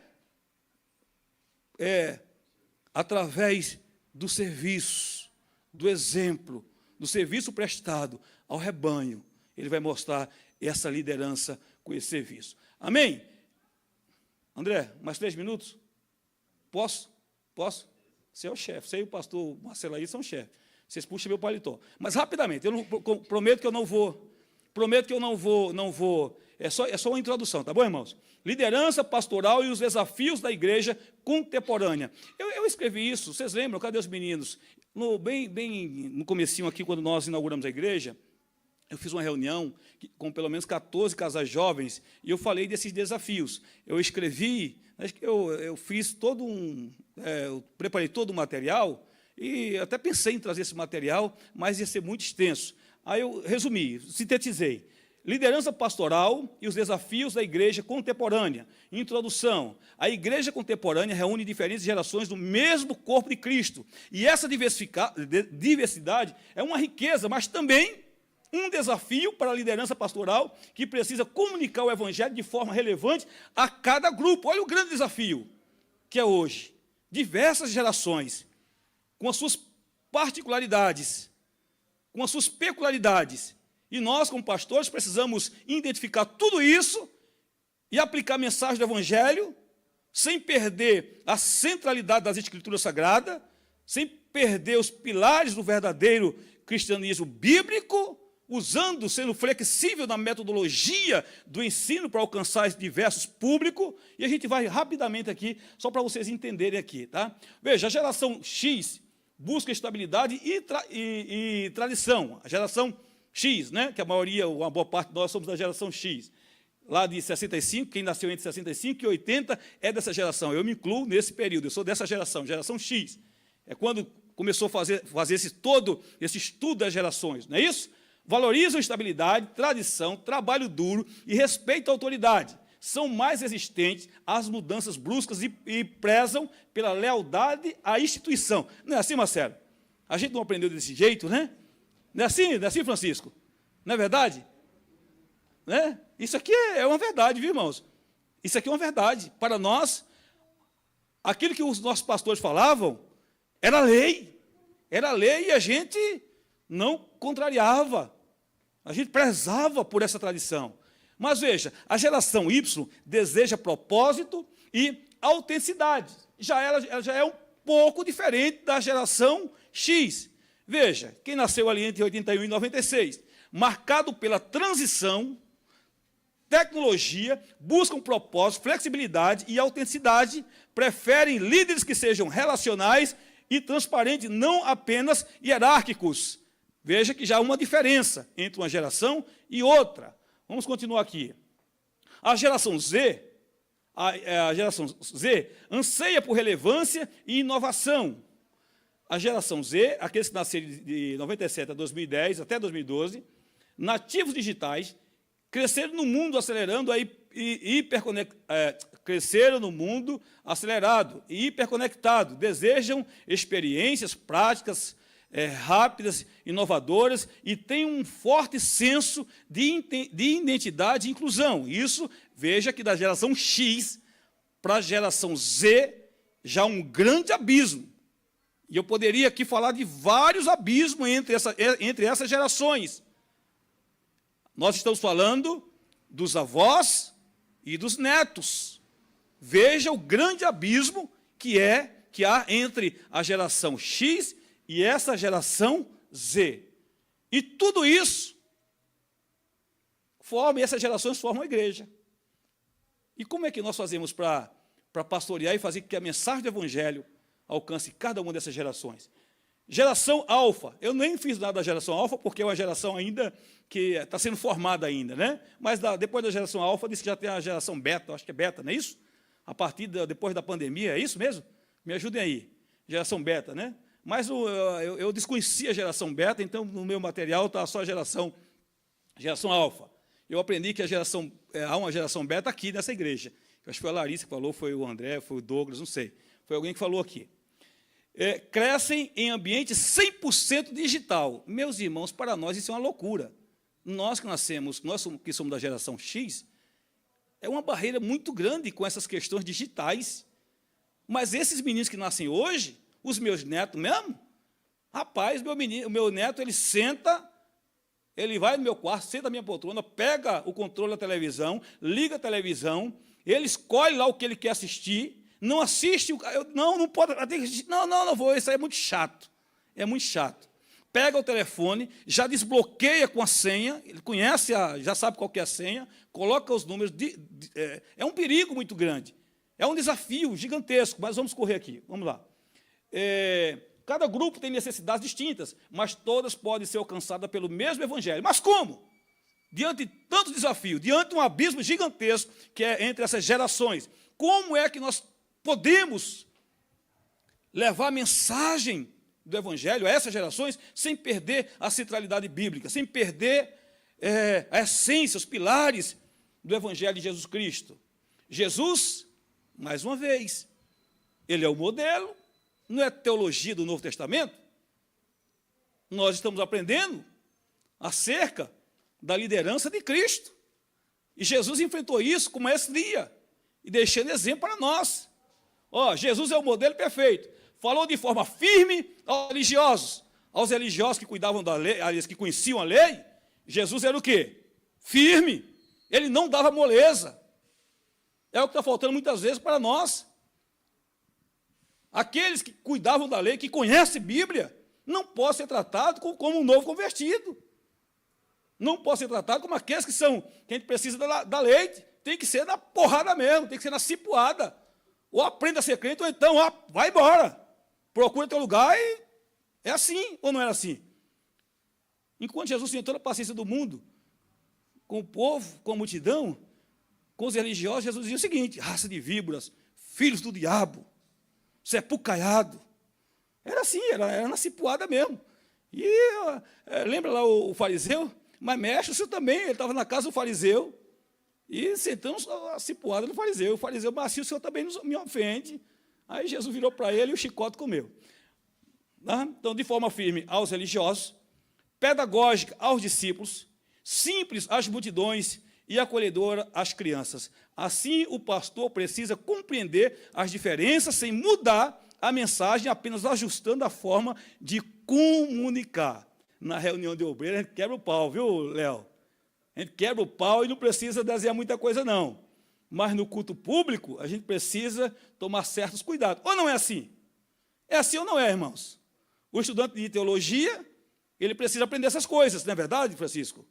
através do serviço, do exemplo, do serviço prestado ao rebanho, ele vai mostrar essa liderança com esse serviço. Amém? André, mais 3 minutos? Posso? Posso? Você é o chefe, você e o pastor Marcelo aí são chefes. Vocês puxam meu paletó. Mas rapidamente, eu não, prometo que eu não vou. É só uma introdução, tá bom, irmãos? Liderança pastoral e os desafios da igreja contemporânea. Eu escrevi isso, vocês lembram? Cadê os meninos? Bem no comecinho aqui, quando nós inauguramos a igreja, eu fiz uma reunião com pelo menos 14 casais jovens e eu falei desses desafios. Eu escrevi, eu fiz eu preparei todo o material e até pensei em trazer esse material, mas ia ser muito extenso. Aí eu resumi, sintetizei. Liderança pastoral e os desafios da igreja contemporânea. Introdução. A igreja contemporânea reúne diferentes gerações do mesmo corpo de Cristo. E essa diversidade é uma riqueza, mas também um desafio para a liderança pastoral que precisa comunicar o evangelho de forma relevante a cada grupo. Olha o grande desafio que é hoje. Diversas gerações, com as suas particularidades, com as suas peculiaridades. E nós, como pastores, precisamos identificar tudo isso e aplicar a mensagem do evangelho sem perder a centralidade das escrituras sagradas, sem perder os pilares do verdadeiro cristianismo bíblico, sendo flexível na metodologia do ensino para alcançar diversos públicos, e a gente vai rapidamente aqui, só para vocês entenderem aqui, tá? Veja, a geração X busca estabilidade e tradição. A geração X, né, que a maioria, uma boa parte de nós somos da geração X, lá de 65, quem nasceu entre 65 e 80 é dessa geração, eu me incluo nesse período, eu sou dessa geração X, é quando começou a fazer todo esse estudo das gerações, não é isso? Valorizam estabilidade, tradição, trabalho duro e respeito à autoridade. São mais resistentes às mudanças bruscas e prezam pela lealdade à instituição. Não é assim, Marcelo? A gente não aprendeu desse jeito, né? Não é assim, Francisco? Não é verdade? Né? Isso aqui é uma verdade, viu, irmãos? Isso aqui é uma verdade. Para nós, aquilo que os nossos pastores falavam era lei. Era lei e a gente não contrariava. A gente prezava por essa tradição. Mas veja, a geração Y deseja propósito e autenticidade. Ela já é um pouco diferente da geração X. Veja, quem nasceu ali entre 81 e 96, marcado pela transição, tecnologia, buscam propósito, flexibilidade e autenticidade, preferem líderes que sejam relacionais e transparentes, não apenas hierárquicos. Veja que já há uma diferença entre uma geração e outra. Vamos continuar aqui. A geração Z anseia por relevância e inovação. A geração Z, aqueles que nasceram de 97 a 2010, até 2012, nativos digitais, cresceram no mundo cresceram no mundo acelerado e hiperconectado, desejam experiências práticas, rápidas, inovadoras e têm um forte senso de identidade e inclusão. Isso, veja que da geração X para a geração Z, já um grande abismo. E eu poderia aqui falar de vários abismos entre essas gerações. Nós estamos falando dos avós e dos netos. Veja o grande abismo que há entre a geração X e essa geração Z. E tudo isso essas gerações formam a igreja. E como é que nós fazemos para pastorear e fazer com que a mensagem do Evangelho alcance cada uma dessas gerações? Geração alfa. Eu nem fiz nada da geração alfa, porque é uma geração ainda que está sendo formada ainda, né? Mas depois da geração alfa, disse que já tem a geração beta, acho que é beta, não é isso? Depois da pandemia, é isso mesmo? Me ajudem aí. Geração beta, né? Mas eu desconhecia a geração beta, então no meu material está só a geração alfa. Eu aprendi que há uma geração beta aqui nessa igreja. Acho que foi a Larissa que falou, foi o André, foi o Douglas, não sei. Foi alguém que falou aqui. Crescem em ambiente 100% digital. Meus irmãos, para nós isso é uma loucura. Nós que nascemos, nós que somos da geração X, é uma barreira muito grande com essas questões digitais. Mas esses meninos que nascem hoje, os meus netos mesmo, rapaz, o meu neto, ele senta, ele vai no meu quarto, senta na minha poltrona, pega o controle da televisão, liga a televisão, ele escolhe lá o que ele quer assistir, não assiste, não pode, não vou, isso aí é muito chato, Pega o telefone, já desbloqueia com a senha, ele conhece, já sabe qual que é a senha, coloca os números, é um perigo muito grande, é um desafio gigantesco, mas vamos correr aqui, vamos lá. Cada grupo tem necessidades distintas, mas todas podem ser alcançadas pelo mesmo Evangelho. Mas como? Diante de tantos desafios, diante de um abismo gigantesco que é entre essas gerações, como é que nós podemos levar a mensagem do Evangelho a essas gerações sem perder a centralidade bíblica, sem perder a essência, os pilares do Evangelho de Jesus Cristo? Jesus, mais uma vez, ele é o modelo, não é teologia do Novo Testamento? Nós estamos aprendendo acerca da liderança de Cristo. E Jesus enfrentou isso com maestria e deixando exemplo para nós. Jesus é o modelo perfeito. Falou de forma firme aos religiosos que cuidavam da lei, aliás, que conheciam a lei. Jesus era o quê? Firme. Ele não dava moleza. É o que está faltando muitas vezes para nós. Aqueles que cuidavam da lei, que conhecem a Bíblia, não podem ser tratados como um novo convertido. Não podem ser tratados como aqueles que a gente precisa da lei. Tem que ser na porrada mesmo, tem que ser na cipuada. Ou aprenda a ser crente, ou então, vai embora. Procura teu lugar e é assim, ou não era assim? Enquanto Jesus tinha toda a paciência do mundo, com o povo, com a multidão, com os religiosos, Jesus dizia o seguinte: raça de víboras, filhos do diabo, sepulcaiado. Era assim, era na cipuada mesmo. E lembra lá o fariseu? Mas mestre, o senhor também, ele estava na casa do fariseu, e sentamos a cipuada do fariseu. O fariseu, mas assim o senhor também me ofende. Aí Jesus virou para ele e o chicote comeu. Então, de forma firme aos religiosos, pedagógica aos discípulos, simples às multidões e acolhedora às crianças. Assim, o pastor precisa compreender as diferenças sem mudar a mensagem, apenas ajustando a forma de comunicar. Na reunião de obreiros, a gente quebra o pau, viu, Léo? A gente quebra o pau e não precisa desenhar muita coisa, não. Mas no culto público, a gente precisa tomar certos cuidados. Ou não é assim? É assim ou não é, irmãos? O estudante de teologia, ele precisa aprender essas coisas, não é verdade, Francisco?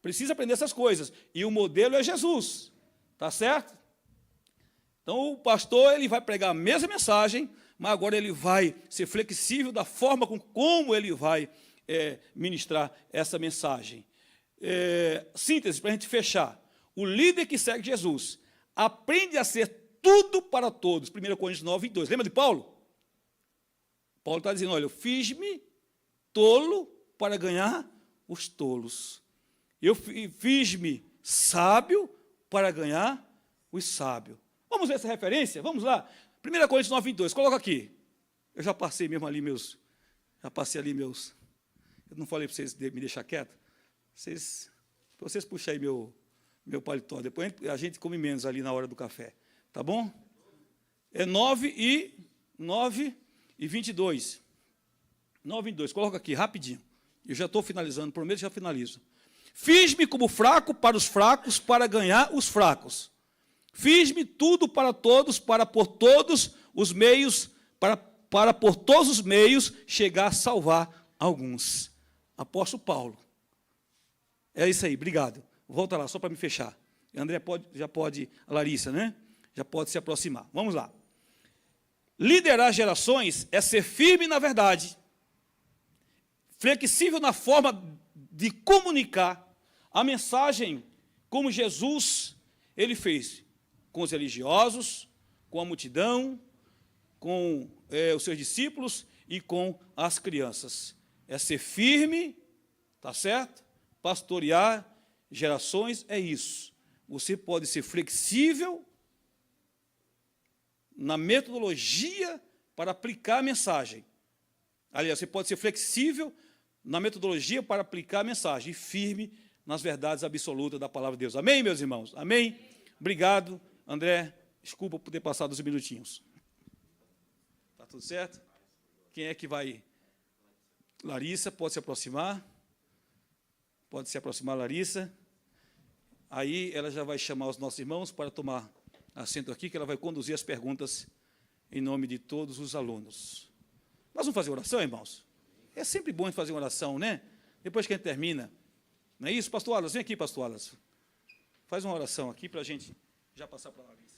Precisa aprender essas coisas. E o modelo é Jesus. Está certo? Então, o pastor ele vai pregar a mesma mensagem, mas agora ele vai ser flexível da forma como ele vai ministrar essa mensagem. Síntese, para a gente fechar. O líder que segue Jesus aprende a ser tudo para todos. 1 Coríntios 9, 22. Lembra de Paulo? Paulo está dizendo, olha, eu fiz-me tolo para ganhar os tolos. Eu fiz-me sábio para ganhar os sábios. Vamos ver essa referência? Vamos lá. 1 Coríntios 9, 22. Coloca aqui. Eu já passei mesmo ali meus... Eu não falei para vocês me deixar quieto. Vocês puxem aí meu paletó. Depois a gente come menos ali na hora do café. Tá bom? É 9 e 22. 9 e 22. Coloca aqui, rapidinho. Eu já estou finalizando, prometo que já finalizo. Fiz-me como fraco para os fracos, para ganhar os fracos. Fiz-me tudo para todos, para por todos os meios, para por todos os meios chegar a salvar alguns. Apóstolo Paulo. É isso aí, obrigado. Volta lá, só para me fechar. André já pode, a Larissa, né? Já pode se aproximar. Vamos lá. Liderar gerações é ser firme na verdade, flexível na forma de comunicar a mensagem, como Jesus ele fez com os religiosos, com a multidão, com os seus discípulos e com as crianças. É ser firme, tá certo? Pastorear gerações é isso. Você pode ser flexível na metodologia para aplicar a mensagem. Aliás, você pode ser flexível na metodologia para aplicar a mensagem e firme nas verdades absolutas da palavra de Deus. Amém, meus irmãos? Amém? Obrigado, André. Desculpa por ter passado os minutinhos. Está tudo certo? Quem é que vai? Larissa, pode se aproximar. Pode se aproximar, Larissa. Aí ela já vai chamar os nossos irmãos para tomar assento aqui, que ela vai conduzir as perguntas em nome de todos os alunos. Nós vamos fazer oração, irmãos? É sempre bom fazer uma oração, né? Depois que a gente termina. Não é isso? Pastor Alas, vem aqui, pastor Alas. Faz uma oração aqui para a gente já passar para a Larissa.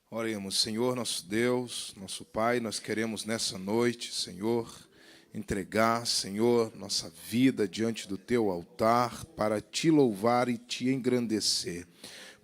Oremos, Senhor, nosso Deus, nosso Pai, nós queremos nessa noite, Senhor, entregar, Senhor, nossa vida diante do Teu altar para Te louvar e Te engrandecer,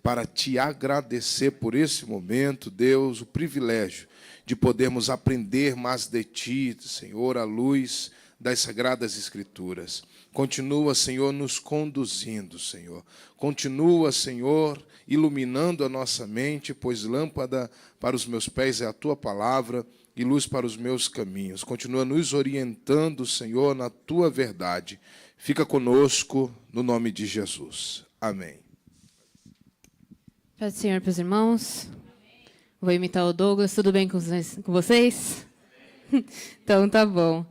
para Te agradecer por esse momento, Deus, o privilégio de podermos aprender mais de Ti, Senhor, à luz das Sagradas Escrituras. Continua, Senhor, nos conduzindo, Senhor. Continua, Senhor, iluminando a nossa mente, pois lâmpada para os meus pés é a Tua palavra e luz para os meus caminhos. Continua nos orientando, Senhor, na Tua verdade. Fica conosco, no nome de Jesus. Amém. Paz do Senhor para os irmãos. Vou imitar o Douglas. Tudo bem com vocês? Então, tá bom.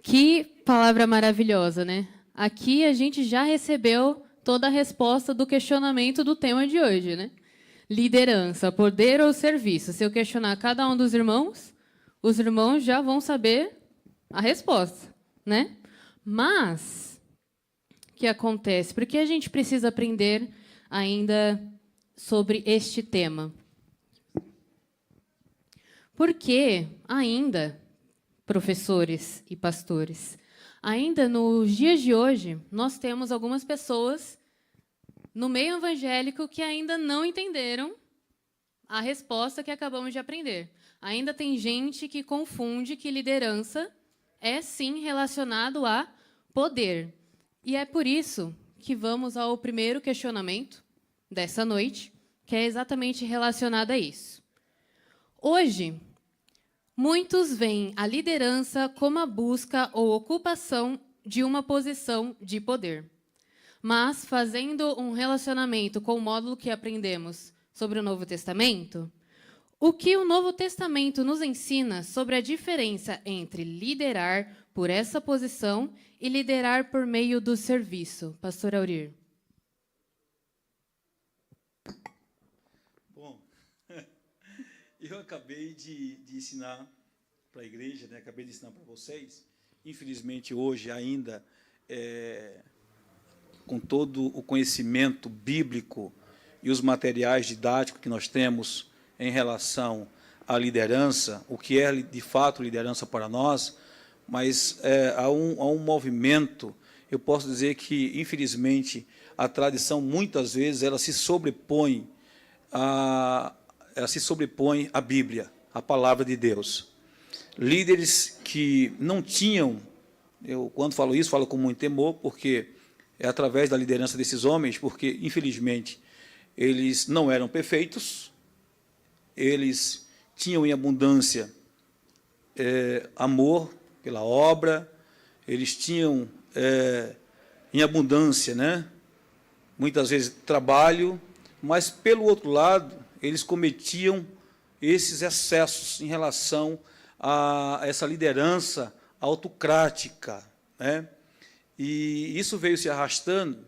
Que palavra maravilhosa, né? Aqui a gente já recebeu toda a resposta do questionamento do tema de hoje, né? Liderança, poder ou serviço? Se eu questionar cada um dos irmãos, os irmãos já vão saber a resposta, né? Mas, o que acontece? Por que a gente precisa aprender ainda sobre este tema? Porque ainda, professores e pastores, ainda nos dias de hoje, nós temos algumas pessoas no meio evangélico que ainda não entenderam a resposta que acabamos de aprender. Ainda tem gente que confunde que liderança é, sim, relacionado a poder. E é por isso que vamos ao primeiro questionamento dessa noite, que é exatamente relacionado a isso. Hoje, muitos veem a liderança como a busca ou ocupação de uma posição de poder. Mas, fazendo um relacionamento com o módulo que aprendemos sobre o Novo Testamento, o que o Novo Testamento nos ensina sobre a diferença entre liderar por essa posição e liderar por meio do serviço? Pastor Aurir. Bom, eu acabei de ensinar para a igreja, né? Acabei de ensinar para vocês. Infelizmente, hoje ainda, com todo o conhecimento bíblico e os materiais didáticos que nós temos em relação à liderança, o que é, de fato, liderança para nós, mas há um movimento, eu posso dizer que, infelizmente, a tradição, muitas vezes, ela se sobrepõe à Bíblia, à palavra de Deus. Líderes que não tinham, eu, quando falo isso, falo com muito temor, porque é através da liderança desses homens, porque, infelizmente, eles não eram perfeitos, eles tinham em abundância amor pela obra, eles tinham em abundância, né, muitas vezes trabalho, mas, pelo outro lado, eles cometiam esses excessos em relação a essa liderança autocrática, né? E isso veio se arrastando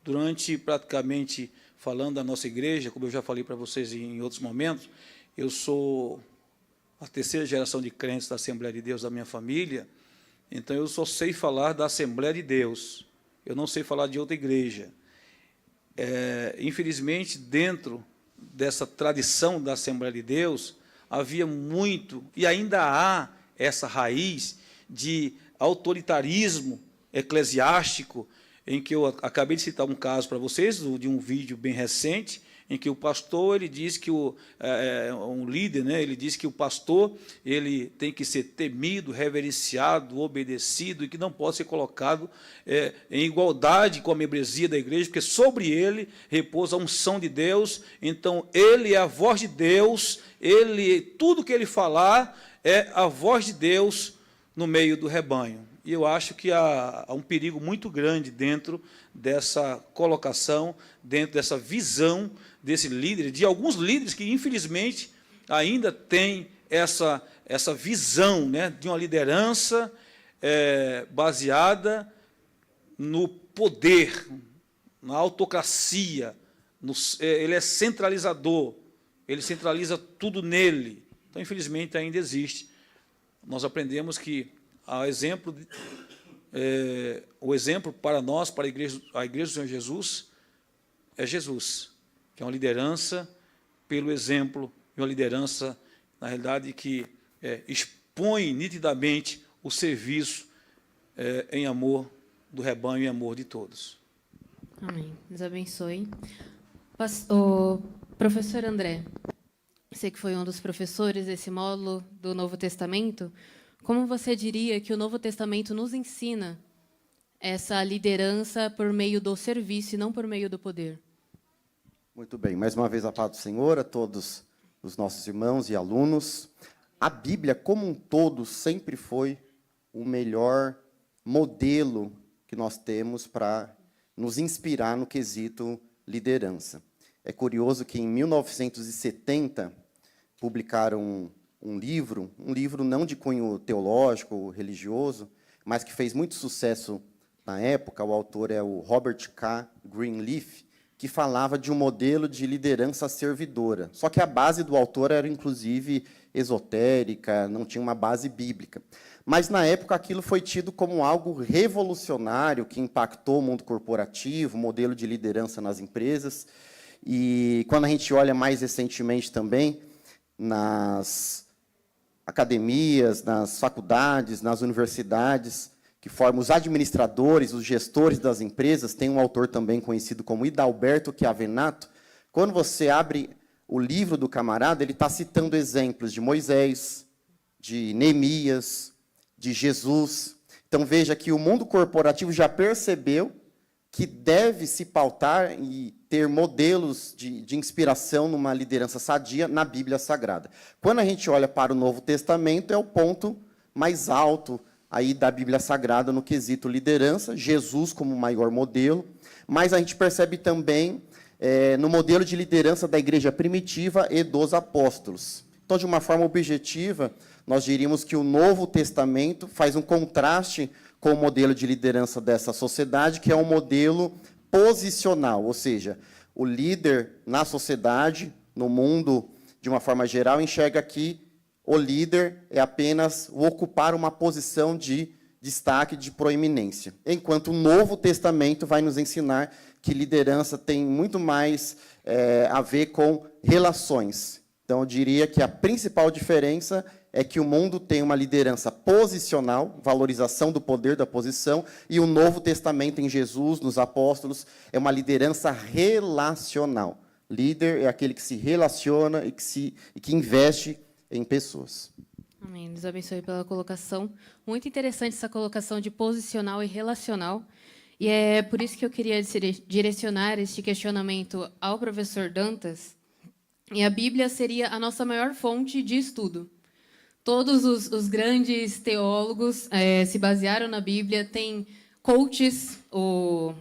durante, praticamente, falando da nossa igreja, como eu já falei para vocês em outros momentos, eu sou a terceira geração de crentes da Assembleia de Deus da minha família, então eu só sei falar da Assembleia de Deus, eu não sei falar de outra igreja. infelizmente, dentro dessa tradição da Assembleia de Deus, havia muito, e ainda há essa raiz de autoritarismo eclesiástico, em que eu acabei de citar um caso para vocês, de um vídeo bem recente, em que o pastor ele diz que um líder, né, ele diz que o pastor ele tem que ser temido, reverenciado, obedecido e que não pode ser colocado em igualdade com a membresia da igreja, porque sobre ele repousa a unção de Deus. Então ele é a voz de Deus, tudo que ele falar é a voz de Deus no meio do rebanho. E eu acho que há um perigo muito grande dentro dessa colocação, dentro dessa visão desse líder, de alguns líderes que, infelizmente, ainda têm essa visão, né, de uma liderança baseada no poder, na autocracia. Ele é centralizador, ele centraliza tudo nele. Então, infelizmente, ainda existe. Nós aprendemos que o exemplo para nós, para a igreja do Senhor Jesus, é Jesus, que é uma liderança pelo exemplo, e uma liderança, na realidade, que expõe nitidamente o serviço em amor do rebanho e em amor de todos. Amém. Deus abençoe. O professor André, você que foi um dos professores desse módulo do Novo Testamento, como você diria que o Novo Testamento nos ensina essa liderança por meio do serviço e não por meio do poder? Muito bem. Mais uma vez, a paz do Senhor a todos os nossos irmãos e alunos. A Bíblia, como um todo, sempre foi o melhor modelo que nós temos para nos inspirar no quesito liderança. É curioso que, em 1970, publicaram um livro não de cunho teológico ou religioso, mas que fez muito sucesso na época. O autor é o Robert K. Greenleaf, que falava de um modelo de liderança servidora. Só que a base do autor era, inclusive, esotérica, não tinha uma base bíblica. Mas, na época, aquilo foi tido como algo revolucionário, que impactou o mundo corporativo, o modelo de liderança nas empresas. E, quando a gente olha mais recentemente também, nas academias, nas faculdades, nas universidades, que formam os administradores, os gestores das empresas, tem um autor também conhecido como Hidalberto Chiavenato. Quando você abre o livro do camarada, ele está citando exemplos de Moisés, de Neemias, de Jesus. Então, veja que o mundo corporativo já percebeu que deve se pautar e ter modelos de inspiração numa liderança sadia na Bíblia Sagrada. Quando a gente olha para o Novo Testamento, é o ponto mais alto aí da Bíblia Sagrada no quesito liderança, Jesus como maior modelo, mas a gente percebe também no modelo de liderança da igreja primitiva e dos apóstolos. Então, de uma forma objetiva, nós diríamos que o Novo Testamento faz um contraste com o modelo de liderança dessa sociedade, que é um modelo posicional, ou seja, o líder na sociedade, no mundo, de uma forma geral, enxerga que o líder é apenas o ocupar uma posição de destaque, de proeminência. Enquanto o Novo Testamento vai nos ensinar que liderança tem muito mais a ver com relações. Então, eu diria que a principal diferença é que o mundo tem uma liderança posicional, valorização do poder da posição, e o Novo Testamento em Jesus, nos apóstolos, é uma liderança relacional. Líder é aquele que se relaciona e que investe em pessoas. Amém. Deus abençoe pela colocação. Muito interessante essa colocação de posicional e relacional. E é por isso que eu queria direcionar este questionamento ao professor Dantas. E a Bíblia seria a nossa maior fonte de estudo. Todos os grandes teólogos se basearam na Bíblia. Tem coaches, o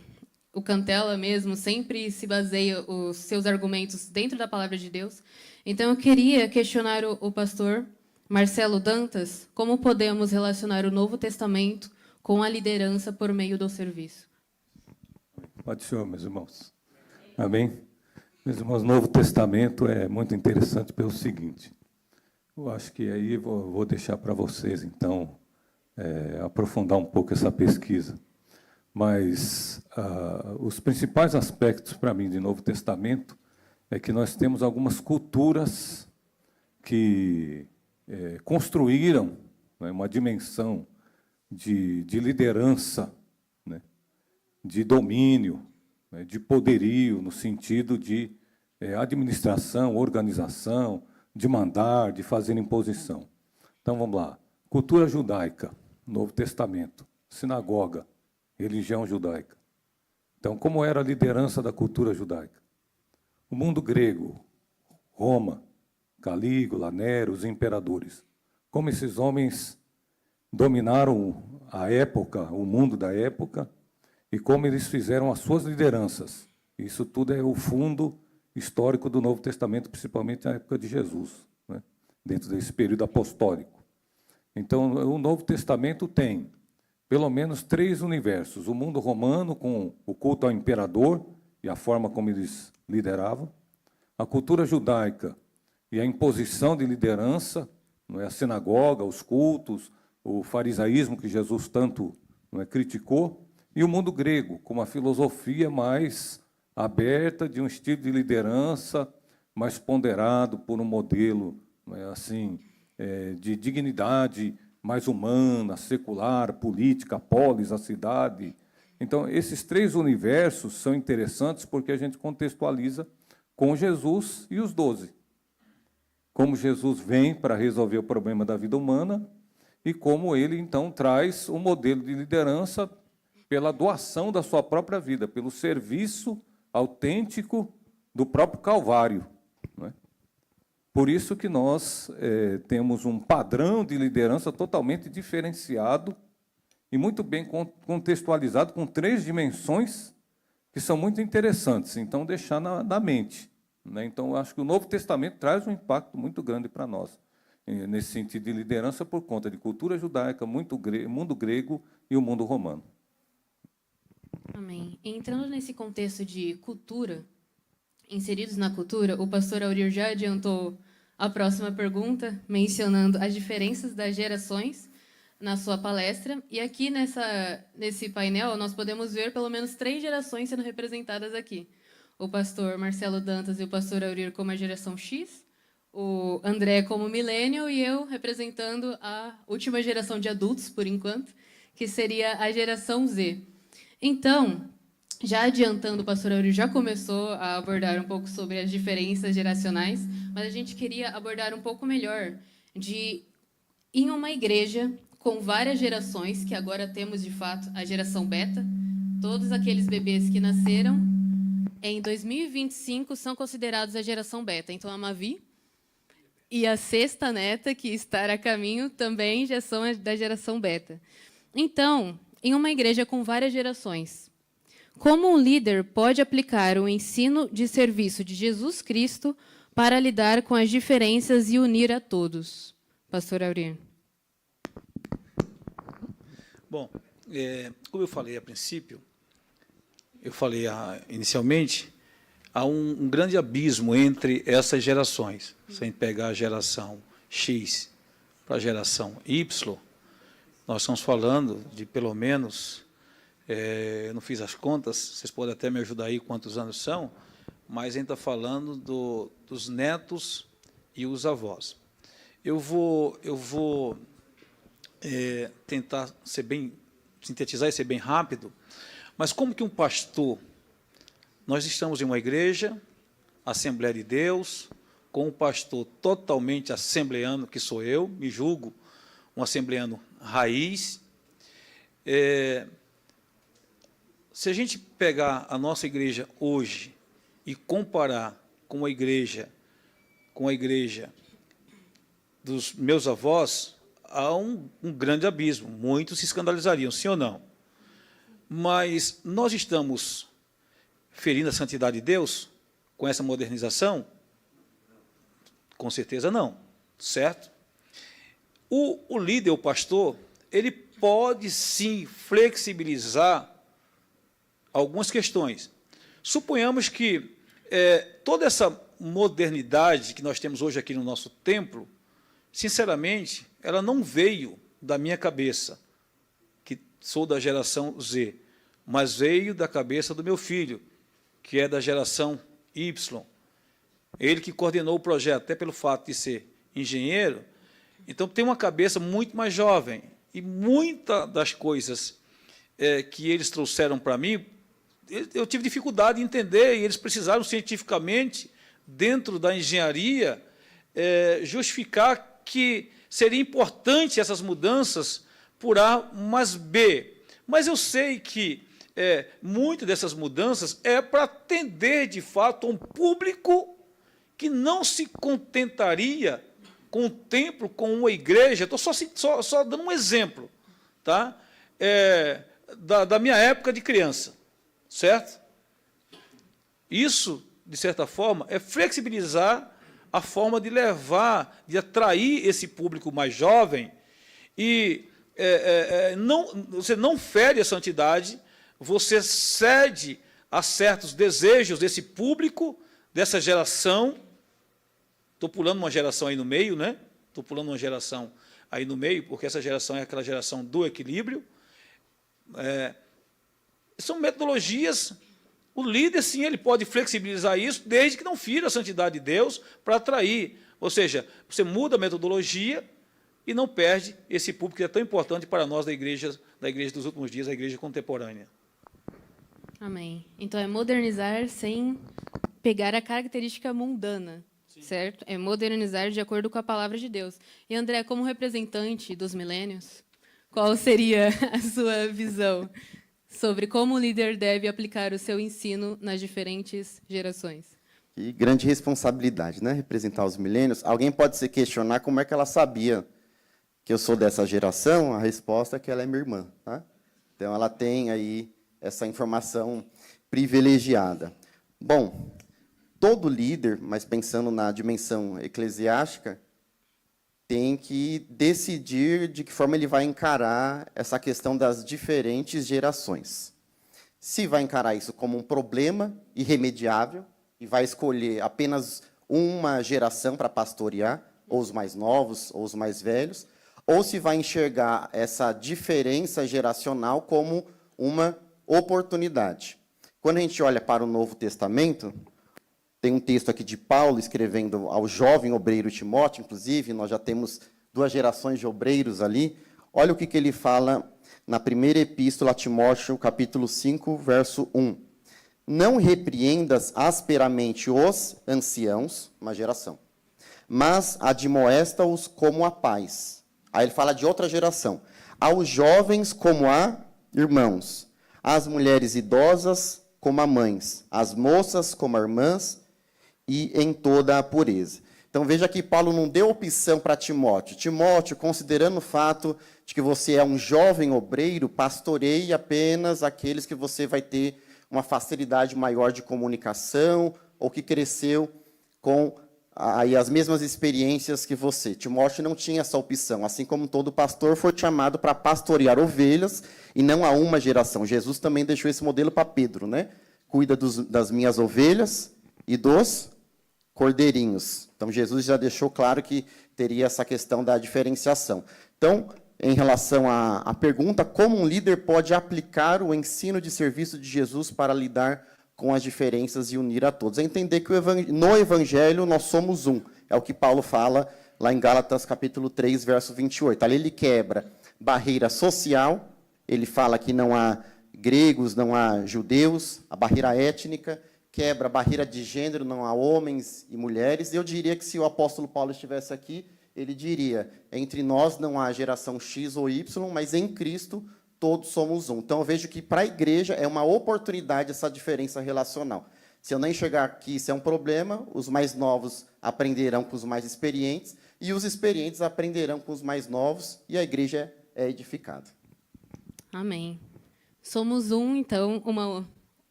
Cantella mesmo, sempre se baseia os seus argumentos dentro da palavra de Deus. Então, eu queria questionar o pastor Marcelo Dantas, como podemos relacionar o Novo Testamento com a liderança por meio do serviço. Pode ser, meus irmãos. Amém? Meus irmãos, o Novo Testamento é muito interessante pelo seguinte. Eu acho que aí vou deixar para vocês, então, aprofundar um pouco essa pesquisa. Mas os principais aspectos, para mim, de Novo Testamento é que nós temos algumas culturas que construíram, né, uma dimensão de liderança, né, de domínio, né, de poderio, no sentido de administração, organização, de mandar, de fazer imposição. Então, vamos lá. Cultura judaica, Novo Testamento, sinagoga, religião judaica. Então, como era a liderança da cultura judaica? O mundo grego, Roma, Calígula, Nero, os imperadores. Como esses homens dominaram a época, o mundo da época, e como eles fizeram as suas lideranças. Isso tudo é o fundo histórico do Novo Testamento, principalmente na época de Jesus, né? Dentro desse período apostólico. Então, o Novo Testamento tem pelo menos 3 universos. O mundo romano, com o culto ao imperador e a forma como eles lideravam. A cultura judaica e a imposição de liderança, não é, a sinagoga, os cultos, o farisaísmo que Jesus tanto, não é, criticou. E o mundo grego, com uma filosofia mais aberta, de um estilo de liderança mais ponderado por um modelo, não é, assim, de dignidade mais humana, secular, política, polis, a cidade. Então, esses 3 universos são interessantes porque a gente contextualiza com Jesus e os 12. Como Jesus vem para resolver o problema da vida humana e como ele, então, traz um modelo de liderança pela doação da sua própria vida, pelo serviço autêntico do próprio Calvário, não é? Por isso que nós temos um padrão de liderança totalmente diferenciado e muito bem contextualizado, com 3 dimensões que são muito interessantes. Então, deixar na mente, né? Então, eu acho que o Novo Testamento traz um impacto muito grande para nós, nesse sentido de liderança, por conta de cultura judaica, mundo grego e o mundo romano. Amém. Entrando nesse contexto de cultura, inseridos na cultura, o pastor Aurir já adiantou a próxima pergunta, mencionando as diferenças das gerações na sua palestra. E aqui nesse painel, nós podemos ver pelo menos 3 gerações sendo representadas aqui. O pastor Marcelo Dantas e o pastor Aurir como a geração X, o André como millennial e eu representando a última geração de adultos, por enquanto, que seria a geração Z. Então, já adiantando, o pastor Aurir já começou a abordar um pouco sobre as diferenças geracionais, mas a gente queria abordar um pouco melhor em uma igreja com várias gerações, que agora temos, de fato, a geração beta, todos aqueles bebês que nasceram em 2025 são considerados a geração beta. Então, a Mavi e a 6ª neta, que está a caminho, também já são da geração beta. Então, em uma igreja com várias gerações, como um líder pode aplicar o ensino de serviço de Jesus Cristo para lidar com as diferenças e unir a todos? Pastor Aurir. Bom, como eu falei a princípio, inicialmente, há um grande abismo entre essas gerações. Se a gente pegar a geração X para a geração Y, nós estamos falando de pelo menos, eu não fiz as contas, vocês podem até me ajudar aí quantos anos são, mas a gente está falando dos netos e os avós. Eu vou tentar sintetizar e ser bem rápido, mas como que um pastor, nós estamos em uma igreja, Assembleia de Deus, com um pastor totalmente assembleano, que sou eu, me julgo um assembleano raiz. Se a gente pegar a nossa igreja hoje e comparar com a igreja dos meus avós, há um grande abismo. Muitos se escandalizariam, sim ou não? Mas nós estamos ferindo a santidade de Deus com essa modernização? Com certeza não, certo? O líder, o pastor, ele pode sim flexibilizar algumas questões. Suponhamos que toda essa modernidade que nós temos hoje aqui no nosso templo, sinceramente, ela não veio da minha cabeça, que sou da geração Z, mas veio da cabeça do meu filho, que é da geração Y. Ele que coordenou o projeto, até pelo fato de ser engenheiro, então tem uma cabeça muito mais jovem. E muitas das coisas que eles trouxeram para mim, eu tive dificuldade em entender, e eles precisaram cientificamente, dentro da engenharia, justificar que seria importante essas mudanças por A mais B. Mas eu sei que muitas dessas mudanças é para atender, de fato, a um público que não se contentaria com o templo, com uma igreja. Estou só dando um exemplo, tá? Da minha época de criança, certo? Isso, de certa forma, é flexibilizar a forma de levar, de atrair esse público mais jovem e você não fere a santidade, você cede a certos desejos desse público, dessa geração. Estou pulando uma geração aí no meio, né? Estou pulando uma geração aí no meio, porque essa geração é aquela geração do equilíbrio. São metodologias. O líder, sim, ele pode flexibilizar isso, desde que não fira a santidade de Deus para atrair. Ou seja, você muda a metodologia e não perde esse público que é tão importante para nós da igreja dos últimos dias, a igreja contemporânea. Amém. Então, é modernizar sem pegar a característica mundana, sim, certo? É modernizar de acordo com a palavra de Deus. E, André, como representante dos milênios, qual seria a sua visão sobre como o líder deve aplicar o seu ensino nas diferentes gerações? E grande responsabilidade, né? Representar os milênios. Alguém pode se questionar como é que ela sabia que eu sou dessa geração. A resposta é que ela é minha irmã, tá? Então, ela tem aí essa informação privilegiada. Bom, todo líder, mas pensando na dimensão eclesiástica, tem que decidir de que forma ele vai encarar essa questão das diferentes gerações. Se vai encarar isso como um problema irremediável e vai escolher apenas uma geração para pastorear, ou os mais novos, ou os mais velhos, ou se vai enxergar essa diferença geracional como uma oportunidade. Quando a gente olha para o Novo Testamento, tem um texto aqui de Paulo escrevendo ao jovem obreiro Timóteo, inclusive, nós já temos 2 gerações de obreiros ali. Olha o que ele fala na primeira epístola a Timóteo, capítulo 5, verso 1. Não repreendas asperamente os anciãos, uma geração, mas admoesta-os como a pais. Aí ele fala de outra geração. Aos jovens como a irmãos, às mulheres idosas como a mães, às moças como a irmãs, e em toda a pureza. Então, veja que Paulo não deu opção para Timóteo. Timóteo, considerando o fato de que você é um jovem obreiro, pastoreie apenas aqueles que você vai ter uma facilidade maior de comunicação, ou que cresceu com aí as mesmas experiências que você. Timóteo não tinha essa opção, assim como todo pastor foi chamado para pastorear ovelhas e não a uma geração. Jesus também deixou esse modelo para Pedro, né? Cuida das minhas ovelhas e dos cordeirinhos. Então, Jesus já deixou claro que teria essa questão da diferenciação. Então, em relação à pergunta, como um líder pode aplicar o ensino de serviço de Jesus para lidar com as diferenças e unir a todos? É entender que no Evangelho nós somos um. É o que Paulo fala lá em Gálatas, capítulo 3, verso 28. Ali ele quebra barreira social, ele fala que não há gregos, não há judeus, a barreira étnica, quebra a barreira de gênero, não há homens e mulheres. Eu diria que se o apóstolo Paulo estivesse aqui, ele diria, entre nós não há geração X ou Y, mas em Cristo todos somos um. Então, eu vejo que, para a igreja, é uma oportunidade essa diferença relacional. Se eu não enxergar que isso é um problema, os mais novos aprenderão com os mais experientes, e os experientes aprenderão com os mais novos, e a igreja é edificada. Amém. Somos um, então,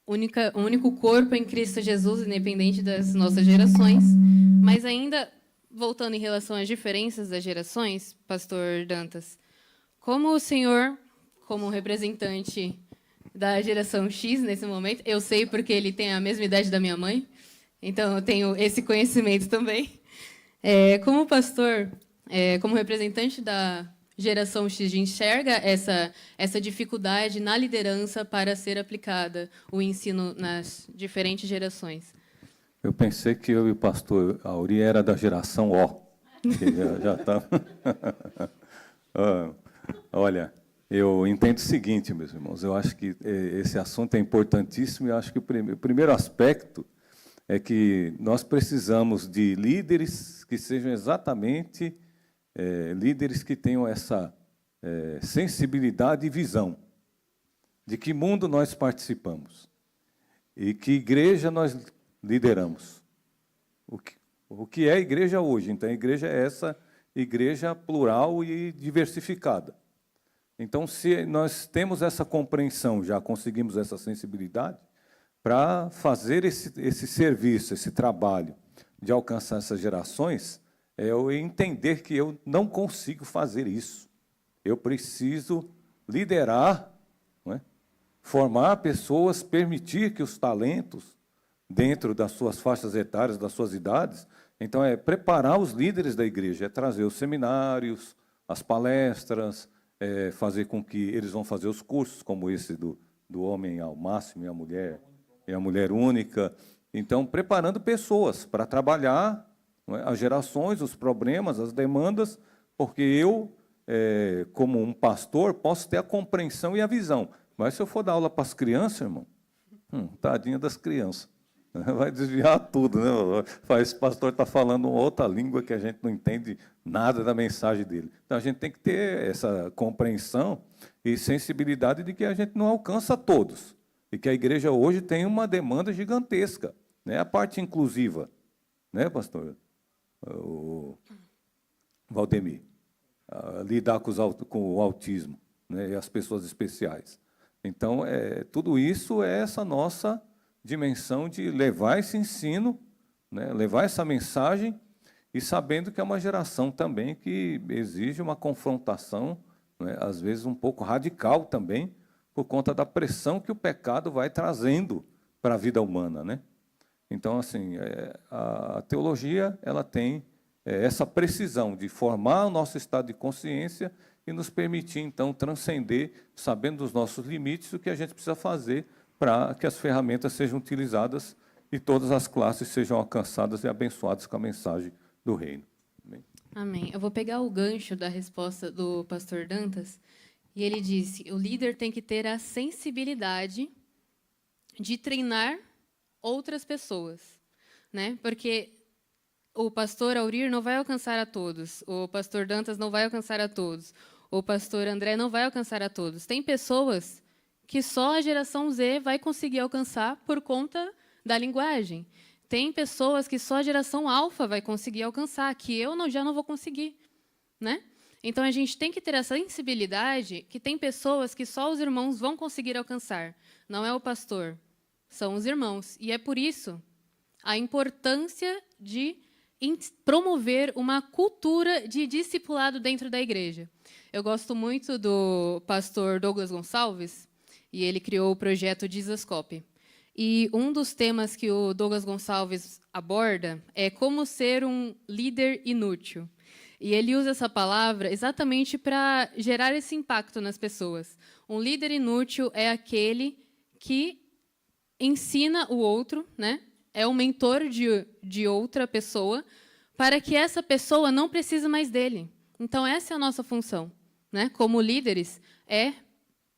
um único corpo em Cristo Jesus, independente das nossas gerações. Mas ainda, voltando em relação às diferenças das gerações, pastor Dantas, como o senhor, como representante da geração X nesse momento, eu sei porque ele tem a mesma idade da minha mãe, então eu tenho esse conhecimento também. Como pastor, como representante da geração X enxerga essa dificuldade na liderança para ser aplicada o ensino nas diferentes gerações? Eu pensei que eu e o pastor Auri era da geração O. Que já tá. Olha, eu entendo o seguinte, meus irmãos, eu acho que esse assunto é importantíssimo e eu acho que o primeiro aspecto é que nós precisamos de líderes que sejam exatamente líderes que tenham essa sensibilidade e visão de que mundo nós participamos e que igreja nós lideramos. O que é a igreja hoje? Então, a igreja é essa igreja plural e diversificada. Então, se nós temos essa compreensão, já conseguimos essa sensibilidade, para fazer esse serviço, esse trabalho de alcançar essas gerações, eu entender que eu não consigo fazer isso. Eu preciso liderar, não é? Formar pessoas, permitir que os talentos, dentro das suas faixas etárias, das suas idades, então é preparar os líderes da igreja, é trazer os seminários, as palestras, fazer com que eles vão fazer os cursos, como esse do homem ao máximo e a mulher única. Então, preparando pessoas para trabalhar, não é, as gerações, os problemas, as demandas, porque eu, como um pastor, posso ter a compreensão e a visão. Mas se eu for dar aula para as crianças, irmão, tadinha das crianças. Vai desviar tudo, né? Esse pastor está falando uma outra língua que a gente não entende nada da mensagem dele. Então, a gente tem que ter essa compreensão e sensibilidade de que a gente não alcança todos. E que a igreja hoje tem uma demanda gigantesca, né? A parte inclusiva, né, pastor o Valdemir? Lidar com o autismo, né, e as pessoas especiais. Então, tudo isso é essa nossa dimensão de levar esse ensino, né, levar essa mensagem, e sabendo que é uma geração também que exige uma confrontação, né, às vezes um pouco radical também, por conta da pressão que o pecado vai trazendo para a vida humana, né? Então, assim, a teologia ela tem essa precisão de formar o nosso estado de consciência e nos permitir, então, transcender, sabendo dos nossos limites, o que a gente precisa fazer para que as ferramentas sejam utilizadas e todas as classes sejam alcançadas e abençoadas com a mensagem do reino. Amém? Amém. Eu vou pegar o gancho da resposta do pastor Dantas, e ele disse: o líder tem que ter a sensibilidade de treinar outras pessoas, né? Porque o pastor Aurir não vai alcançar a todos, o pastor Dantas não vai alcançar a todos, o pastor André não vai alcançar a todos. Tem pessoas que só a geração Z vai conseguir alcançar por conta da linguagem. Tem pessoas que só a geração alfa vai conseguir alcançar, que eu já não vou conseguir, né? Então, a gente tem que ter essa sensibilidade que tem pessoas que só os irmãos vão conseguir alcançar. Não é o pastor, são os irmãos. E é por isso a importância de promover uma cultura de discipulado dentro da igreja. Eu gosto muito do pastor Douglas Gonçalves, e ele criou o projeto Jesuscope. E um dos temas que o Douglas Gonçalves aborda é como ser um líder inútil. E ele usa essa palavra exatamente para gerar esse impacto nas pessoas. Um líder inútil é aquele que ensina o outro, né? É o mentor de outra pessoa, para que essa pessoa não precise mais dele. Então, essa é a nossa função, né? Como líderes,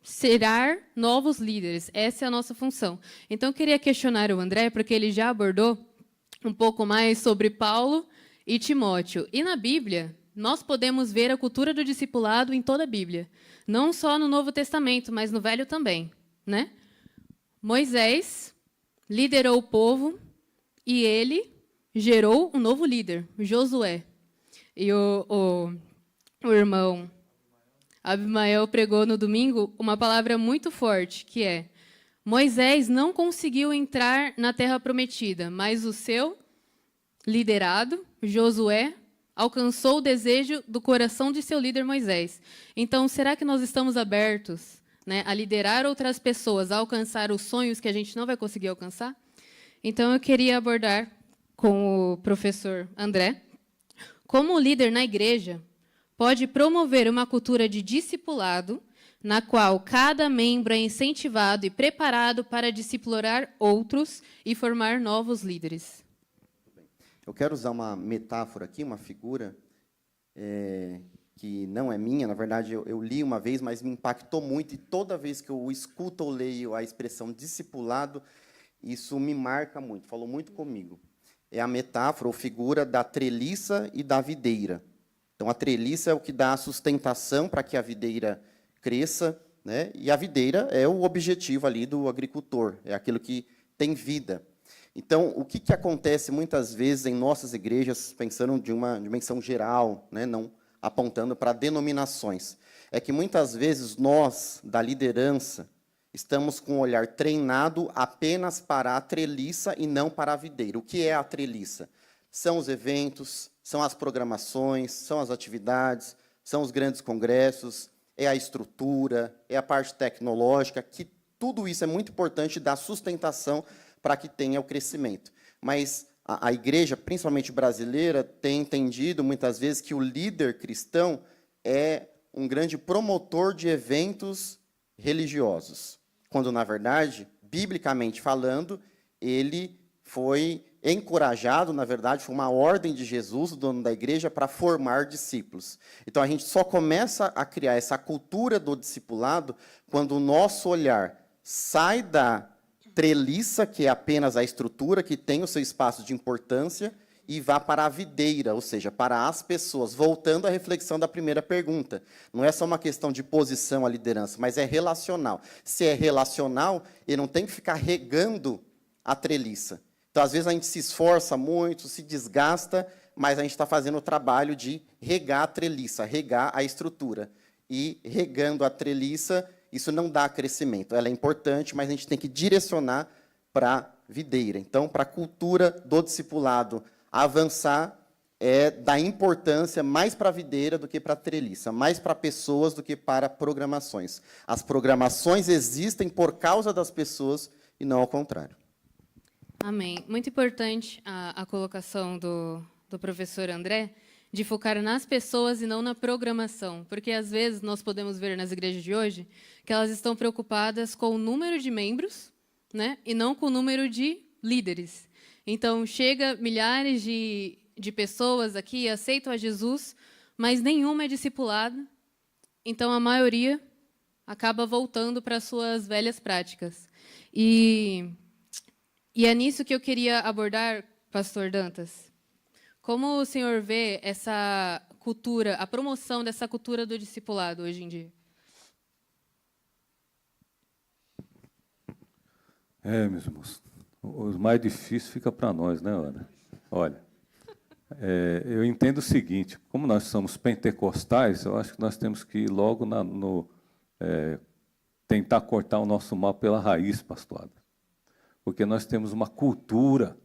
gerar novos líderes. Essa é a nossa função. Então, eu queria questionar o André, porque ele já abordou um pouco mais sobre Paulo e Timóteo. E na Bíblia, nós podemos ver a cultura do discipulado em toda a Bíblia. Não só no Novo Testamento, mas no Velho também, né? Moisés liderou o povo e ele gerou um novo líder, Josué. E o irmão Abimael pregou no domingo uma palavra muito forte, que é: Moisés não conseguiu entrar na terra prometida, mas o seu liderado, Josué, alcançou o desejo do coração de seu líder Moisés. Então, será que nós estamos abertos, né, a liderar outras pessoas, a alcançar os sonhos que a gente não vai conseguir alcançar? Então, eu queria abordar com o professor André, como líder na igreja, pode promover uma cultura de discipulado, na qual cada membro é incentivado e preparado para discipular outros e formar novos líderes. Eu quero usar uma metáfora aqui, uma figura, que não é minha, na verdade, eu li uma vez, mas me impactou muito, e toda vez que eu escuto ou leio a expressão discipulado, isso me marca muito, falou muito comigo. É a metáfora ou figura da treliça e da videira. Então, a treliça é o que dá a sustentação para que a videira cresça, né? E a videira é o objetivo ali do agricultor, é aquilo que tem vida. Então, o que acontece muitas vezes em nossas igrejas, pensando de uma dimensão geral, né? Não apontando para denominações, é que muitas vezes nós, da liderança, estamos com o olhar treinado apenas para a treliça e não para a videira. O que é a treliça? São os eventos, são as programações, são as atividades, são os grandes congressos, é a estrutura, é a parte tecnológica, que tudo isso é muito importante dar sustentação para que tenha o crescimento. Mas a igreja, principalmente brasileira, tem entendido muitas vezes que o líder cristão é um grande promotor de eventos religiosos, quando, na verdade, biblicamente falando, ele foi encorajado, na verdade, foi uma ordem de Jesus, o dono da igreja, para formar discípulos. Então, a gente só começa a criar essa cultura do discipulado quando o nosso olhar sai da treliça, que é apenas a estrutura, que tem o seu espaço de importância, e vá para a videira, ou seja, para as pessoas. Voltando à reflexão da primeira pergunta. Não é só uma questão de posição à liderança, mas é relacional. Se é relacional, ele não tem que ficar regando a treliça. Então, às vezes, a gente se esforça muito, se desgasta, mas a gente está fazendo o trabalho de regar a treliça, regar a estrutura. E regando a treliça, isso não dá crescimento. Ela é importante, mas a gente tem que direcionar para a videira. Então, para a cultura do discipulado avançar, é dar importância mais para a videira do que para a treliça, mais para pessoas do que para programações. As programações existem por causa das pessoas e não ao contrário. Amém. Muito importante a colocação do professor André, de focar nas pessoas e não na programação. Porque, às vezes, nós podemos ver nas igrejas de hoje que elas estão preocupadas com o número de membros, né, e não com o número de líderes. Então, chega milhares de pessoas aqui, aceitam a Jesus, mas nenhuma é discipulada. Então, a maioria acaba voltando para as suas velhas práticas. E é nisso que eu queria abordar, pastor Dantas. Como o senhor vê essa cultura, a promoção dessa cultura do discipulado hoje em dia? Meus irmãos, os mais difíceis fica para nós, né, Ana? Olha, eu entendo o seguinte, como nós somos pentecostais, eu acho que nós temos que ir logo tentar cortar o nosso mal pela raiz, pastor. Porque nós temos uma cultura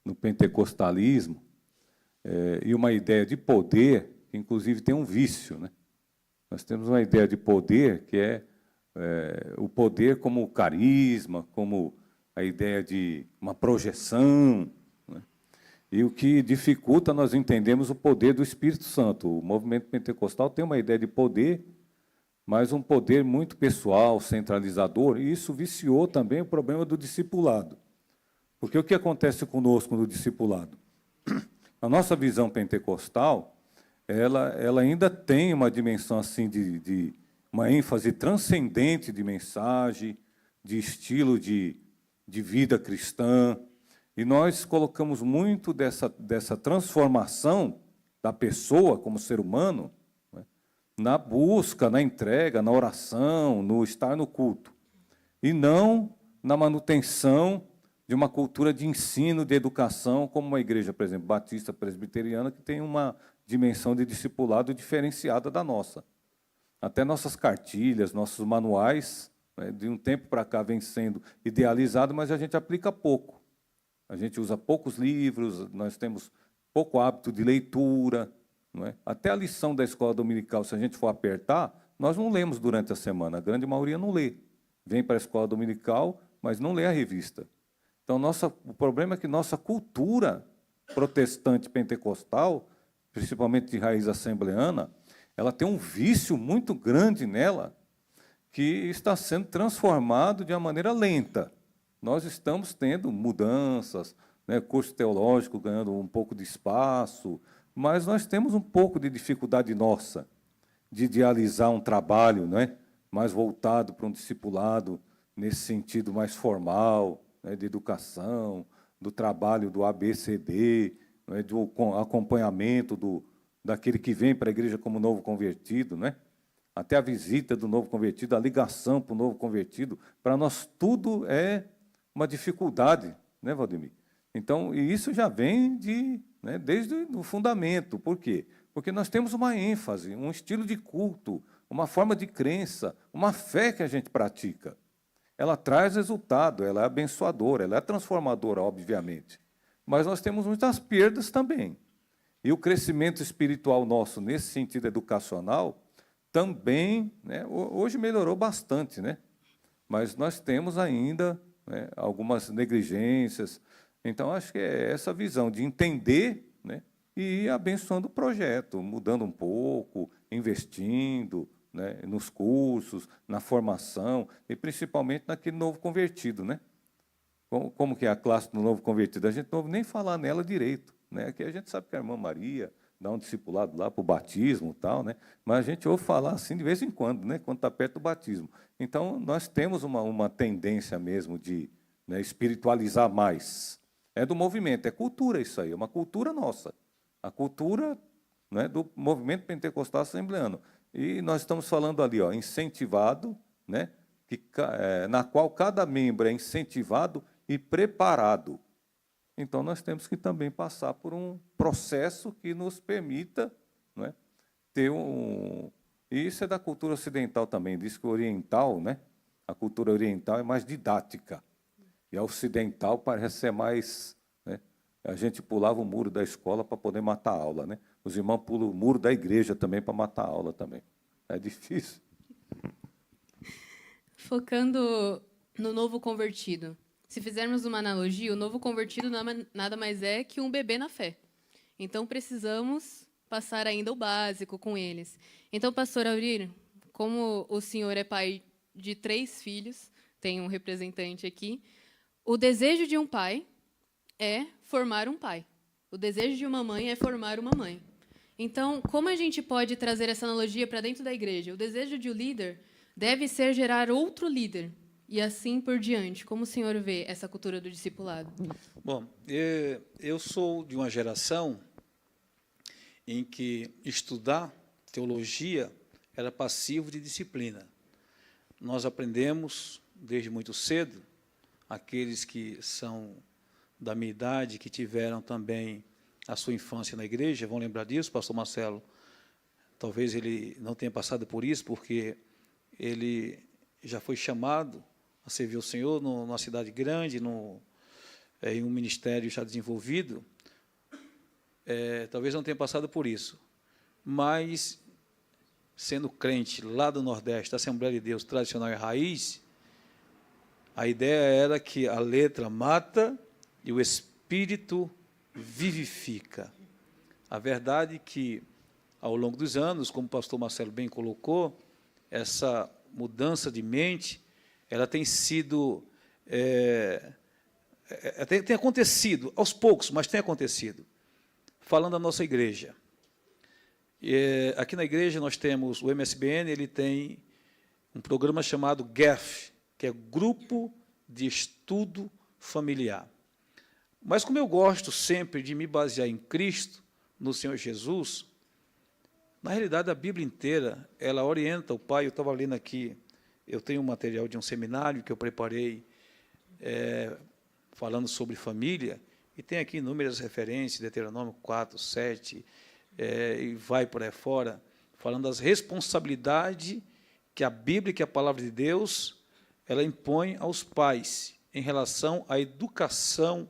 no pentecostalismo e uma ideia de poder, que inclusive tem um vício, né? Nós temos uma ideia de poder que é o poder como carisma, como a ideia de uma projeção, né? E o que dificulta nós entendemos o poder do Espírito Santo. O movimento pentecostal tem uma ideia de poder, mas um poder muito pessoal, centralizador, e isso viciou também o problema do discipulado. Porque o que acontece conosco no discipulado? A nossa visão pentecostal, ela ainda tem uma dimensão assim de uma ênfase transcendente de mensagem, de estilo de vida cristã, e nós colocamos muito dessa transformação da pessoa como ser humano, né, na busca, na entrega, na oração, no estar no culto, e não na manutenção de uma cultura de ensino, de educação, como uma igreja, por exemplo, batista presbiteriana, que tem uma dimensão de discipulado diferenciada da nossa. Até nossas cartilhas, nossos manuais, né, de um tempo para cá vem sendo idealizado, mas a gente aplica pouco. A gente usa poucos livros, nós temos pouco hábito de leitura. Não é? Até a lição da escola dominical, se a gente for apertar, nós não lemos durante a semana, a grande maioria não lê. Vem para a escola dominical, mas não lê a revista. Então, o problema é que nossa cultura protestante pentecostal, principalmente de raiz assembleana, ela tem um vício muito grande nela, que está sendo transformado de uma maneira lenta. Nós estamos tendo mudanças, né, curso teológico ganhando um pouco de espaço, mas nós temos um pouco de dificuldade nossa de idealizar um trabalho, né, mais voltado para um discipulado, nesse sentido mais formal, né, de educação, do trabalho do ABCD, né, do acompanhamento daquele que vem para a igreja como novo convertido, né? Até a visita do novo convertido, a ligação para o novo convertido, para nós tudo é uma dificuldade, né, Valdemir? Então, e isso já vem desde o fundamento. Por quê? Porque nós temos uma ênfase, um estilo de culto, uma forma de crença, uma fé que a gente pratica. Ela traz resultado, ela é abençoadora, ela é transformadora, obviamente. Mas nós temos muitas perdas também. E o crescimento espiritual nosso, nesse sentido educacional, também, né, hoje melhorou bastante, né? Mas nós temos ainda, né, algumas negligências. Então, acho que é essa visão de entender, né, e ir abençoando o projeto, mudando um pouco, investindo, né, nos cursos, na formação, e principalmente naquele novo convertido, né? Como que é a classe do novo convertido? A gente não ouve nem falar nela direito, né? Aqui a gente sabe que a irmã Maria dá um discipulado lá para o batismo e tal, né? Mas a gente ouve falar assim de vez em quando, né, quando está perto do batismo. Então, nós temos uma tendência mesmo de, né, espiritualizar mais. É do movimento, é cultura isso aí, é uma cultura nossa. A cultura, né, do movimento pentecostal assembleano. E nós estamos falando ali, ó, incentivado, né, na qual cada membro é incentivado e preparado. Então, nós temos que também passar por um processo que nos permita, né, ter um... E isso é da cultura ocidental também, diz que o oriental, né, a cultura oriental é mais didática, e a ocidental parece ser mais... Né, a gente pulava o muro da escola para poder matar a aula, né? Os irmãos pulam o muro da igreja também para matar a aula também. É difícil. Focando no novo convertido. Se fizermos uma analogia, o novo convertido nada mais é que um bebê na fé. Então, precisamos passar ainda o básico com eles. Então, pastor Aurir, como o senhor é pai de 3 filhos, tem um representante aqui, o desejo de um pai é formar um pai. O desejo de uma mãe é formar uma mãe. Então, como a gente pode trazer essa analogia para dentro da igreja? O desejo de um líder deve ser gerar outro líder, e assim por diante. Como o senhor vê essa cultura do discipulado? Bom, eu sou de uma geração em que estudar teologia era passivo de disciplina. Nós aprendemos, desde muito cedo, aqueles que são da minha idade, que tiveram também a sua infância na igreja, vão lembrar disso. Pastor Marcelo, talvez ele não tenha passado por isso, porque ele já foi chamado a servir o Senhor numa cidade grande, em um ministério já desenvolvido. Talvez não tenha passado por isso, mas, sendo crente lá do Nordeste, da Assembleia de Deus tradicional e raiz, a ideia era que a letra mata e o Espírito vivifica. A verdade é que, ao longo dos anos, como o pastor Marcelo bem colocou, essa mudança de mente, ela tem sido, tem acontecido, aos poucos, mas tem acontecido. Falando da nossa igreja. Aqui na igreja nós temos, o MSBN, ele tem um programa chamado GEF, que é Grupo de Estudo Familiar. Mas como eu gosto sempre de me basear em Cristo, no Senhor Jesus, na realidade a Bíblia inteira, ela orienta o pai. Eu estava lendo aqui, eu tenho um material de um seminário que eu preparei, falando sobre família, e tem aqui inúmeras referências, Deuteronômio 4, 7, e vai por aí fora, falando das responsabilidades que a Bíblia, que a palavra de Deus, ela impõe aos pais em relação à educação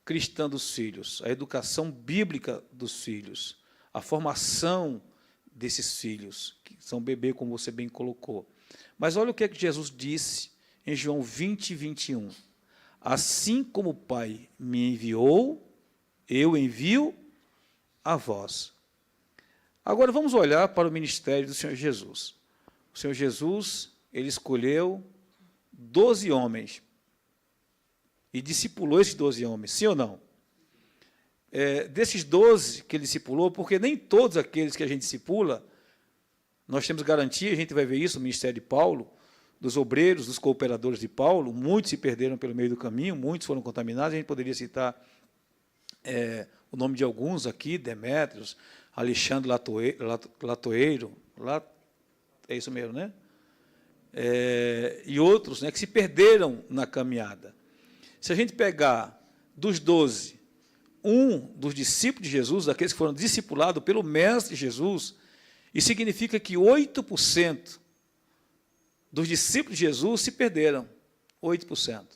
cristã dos filhos, a educação bíblica dos filhos, a formação desses filhos, que são bebê, como você bem colocou. Mas olha o que é que Jesus disse em João 20, 21. Assim como o Pai me enviou, eu envio a vós. Agora, vamos olhar para o ministério do Senhor Jesus. O Senhor Jesus, ele escolheu 12 homens e discipulou esses 12 homens, sim ou não? Desses 12 que ele discipulou, porque nem todos aqueles que a gente discipula, nós temos garantia, a gente vai ver isso no ministério de Paulo, dos obreiros, dos cooperadores de Paulo, muitos se perderam pelo meio do caminho, muitos foram contaminados, a gente poderia citar o nome de alguns aqui, Demétrios, Alexandre Latoeiro, é isso mesmo, né? E outros, né, que se perderam na caminhada. Se a gente pegar dos 12, um dos discípulos de Jesus, daqueles que foram discipulados pelo Mestre Jesus, isso significa que 8% dos discípulos de Jesus se perderam, 8%.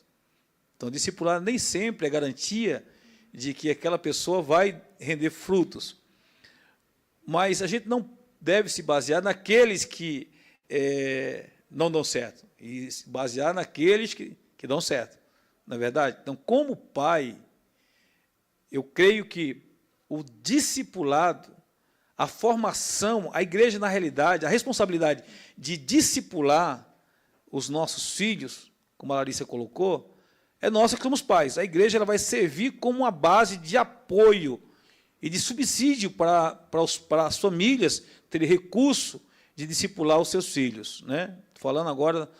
Então, discipular nem sempre é garantia de que aquela pessoa vai render frutos. Mas a gente não deve se basear naqueles que não dão certo, e se basear naqueles que dão certo, não é verdade? Então, como pai, eu creio que o discipulado, a formação, a igreja, na realidade, a responsabilidade de discipular os nossos filhos, como a Larissa colocou, é nossa que somos pais. A igreja ela vai servir como uma base de apoio e de subsídio para as famílias terem recurso de discipular os seus filhos, né? Falando agora,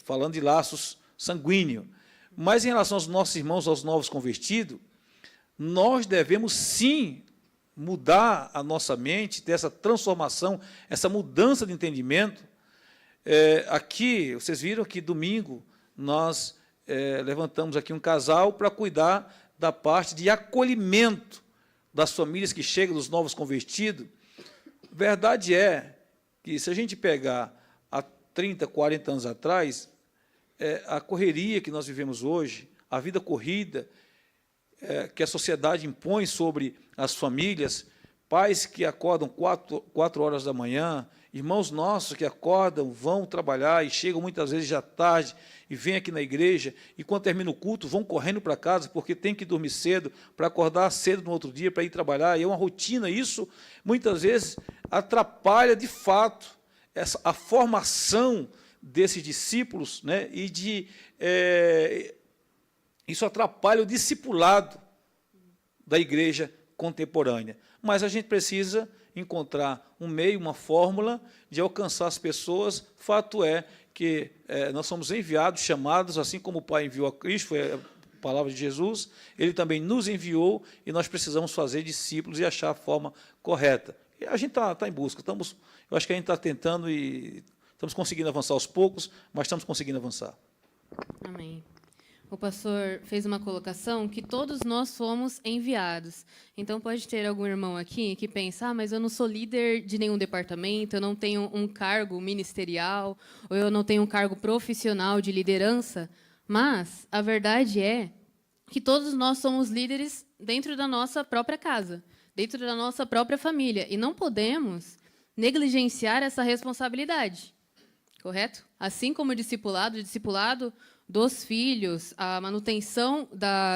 falando de laços sanguíneos. Mas, em relação aos nossos irmãos, aos novos convertidos, nós devemos, sim, mudar a nossa mente, ter essa transformação, essa mudança de entendimento. Aqui, vocês viram que domingo nós levantamos aqui um casal para cuidar da parte de acolhimento das famílias que chegam, dos novos convertidos. Verdade é que, se a gente pegar há 30, 40 anos atrás, a correria que nós vivemos hoje, a vida corrida que a sociedade impõe sobre as famílias, pais que acordam 4 horas da manhã, irmãos nossos que acordam, vão trabalhar e chegam muitas vezes já tarde e vêm aqui na igreja e, quando termina o culto, vão correndo para casa porque tem que dormir cedo, para acordar cedo no outro dia, para ir trabalhar, e é uma rotina. Isso, muitas vezes, atrapalha, de fato, a formação desses discípulos, né? Isso atrapalha o discipulado da igreja contemporânea. Mas a gente precisa encontrar um meio, uma fórmula de alcançar as pessoas. Fato é que nós somos enviados, chamados, assim como o Pai enviou a Cristo, foi a palavra de Jesus, ele também nos enviou e nós precisamos fazer discípulos e achar a forma correta. E a gente está em busca, eu acho que a gente está tentando e estamos conseguindo avançar aos poucos, mas estamos conseguindo avançar. Amém. O pastor fez uma colocação que todos nós somos enviados. Então, pode ter algum irmão aqui que pensa, mas eu não sou líder de nenhum departamento, eu não tenho um cargo ministerial, ou eu não tenho um cargo profissional de liderança. Mas a verdade é que todos nós somos líderes dentro da nossa própria casa, dentro da nossa própria família. E não podemos negligenciar essa responsabilidade. Correto? Assim como o discipulado dos filhos, a manutenção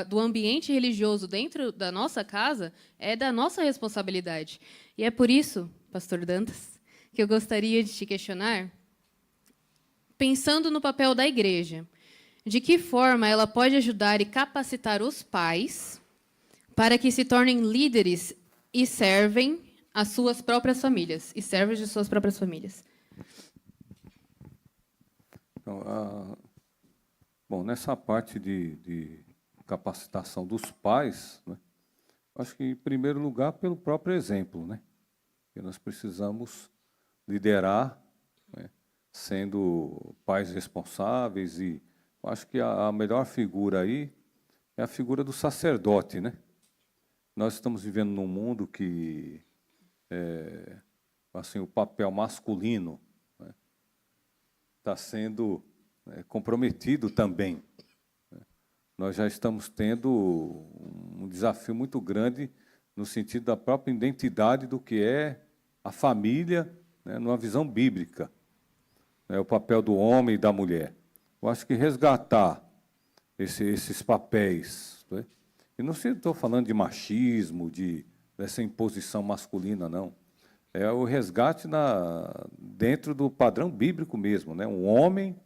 do ambiente religioso dentro da nossa casa é da nossa responsabilidade. E é por isso, pastor Dantas, que eu gostaria de te questionar, pensando no papel da igreja, de que forma ela pode ajudar e capacitar os pais para que se tornem líderes e servem as suas próprias famílias, e servem de suas próprias famílias. Então, bom, nessa parte de capacitação dos pais, né, acho que, em primeiro lugar, pelo próprio exemplo, né, que nós precisamos liderar, né, sendo pais responsáveis, e acho que a melhor figura aí é a figura do sacerdote, né? Nós estamos vivendo num mundo que assim, o papel masculino está sendo comprometido também. Nós já estamos tendo um desafio muito grande no sentido da própria identidade do que é a família, né, numa visão bíblica, né, o papel do homem e da mulher. Eu acho que resgatar esses papéis, né, e não estou falando de machismo, dessa imposição masculina, não. É o resgate dentro do padrão bíblico mesmo, né? Um homem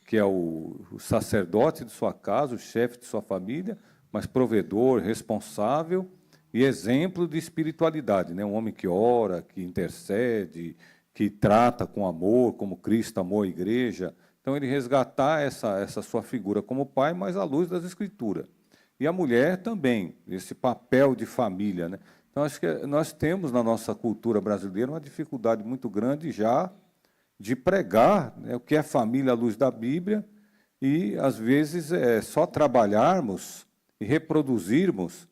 que é o sacerdote de sua casa, o chefe de sua família, mas provedor, responsável e exemplo de espiritualidade, né? Um homem que ora, que intercede, que trata com amor, como Cristo amou a igreja. Então, ele resgatar essa sua figura como pai, mas à luz das Escrituras. E a mulher também, esse papel de família, né? Então, acho que nós temos na nossa cultura brasileira uma dificuldade muito grande já de pregar, né, o que é família à luz da Bíblia, e, às vezes, só trabalharmos e reproduzirmos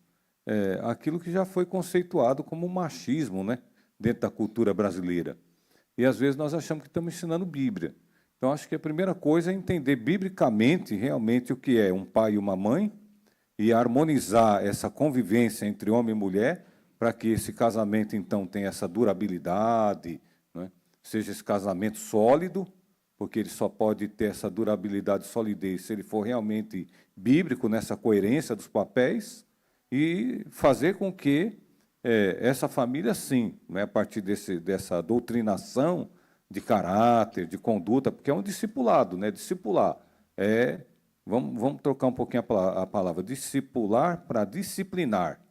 aquilo que já foi conceituado como machismo, né, dentro da cultura brasileira. E, às vezes, nós achamos que estamos ensinando Bíblia. Então, acho que a primeira coisa é entender biblicamente, realmente, o que é um pai e uma mãe, e harmonizar essa convivência entre homem e mulher, para que esse casamento, então, tenha essa durabilidade, né? Seja esse casamento sólido, porque ele só pode ter essa durabilidade e solidez se ele for realmente bíblico nessa coerência dos papéis, e fazer com que essa família, sim, né, a partir dessa doutrinação de caráter, de conduta, porque é um discipulado, né? Discipular vamos trocar um pouquinho a palavra discipular para disciplinar,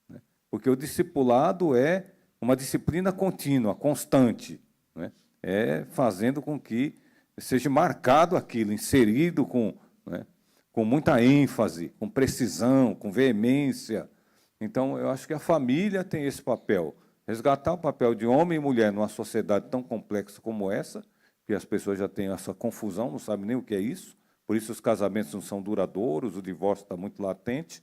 né? Porque o discipulado é uma disciplina contínua, constante, né? É fazendo com que seja marcado aquilo, inserido né, com muita ênfase, com precisão, com veemência. Então, eu acho que a família tem esse papel, resgatar o papel de homem e mulher numa sociedade tão complexa como essa, que as pessoas já têm essa confusão, não sabem nem o que é isso, por isso os casamentos não são duradouros, o divórcio está muito latente.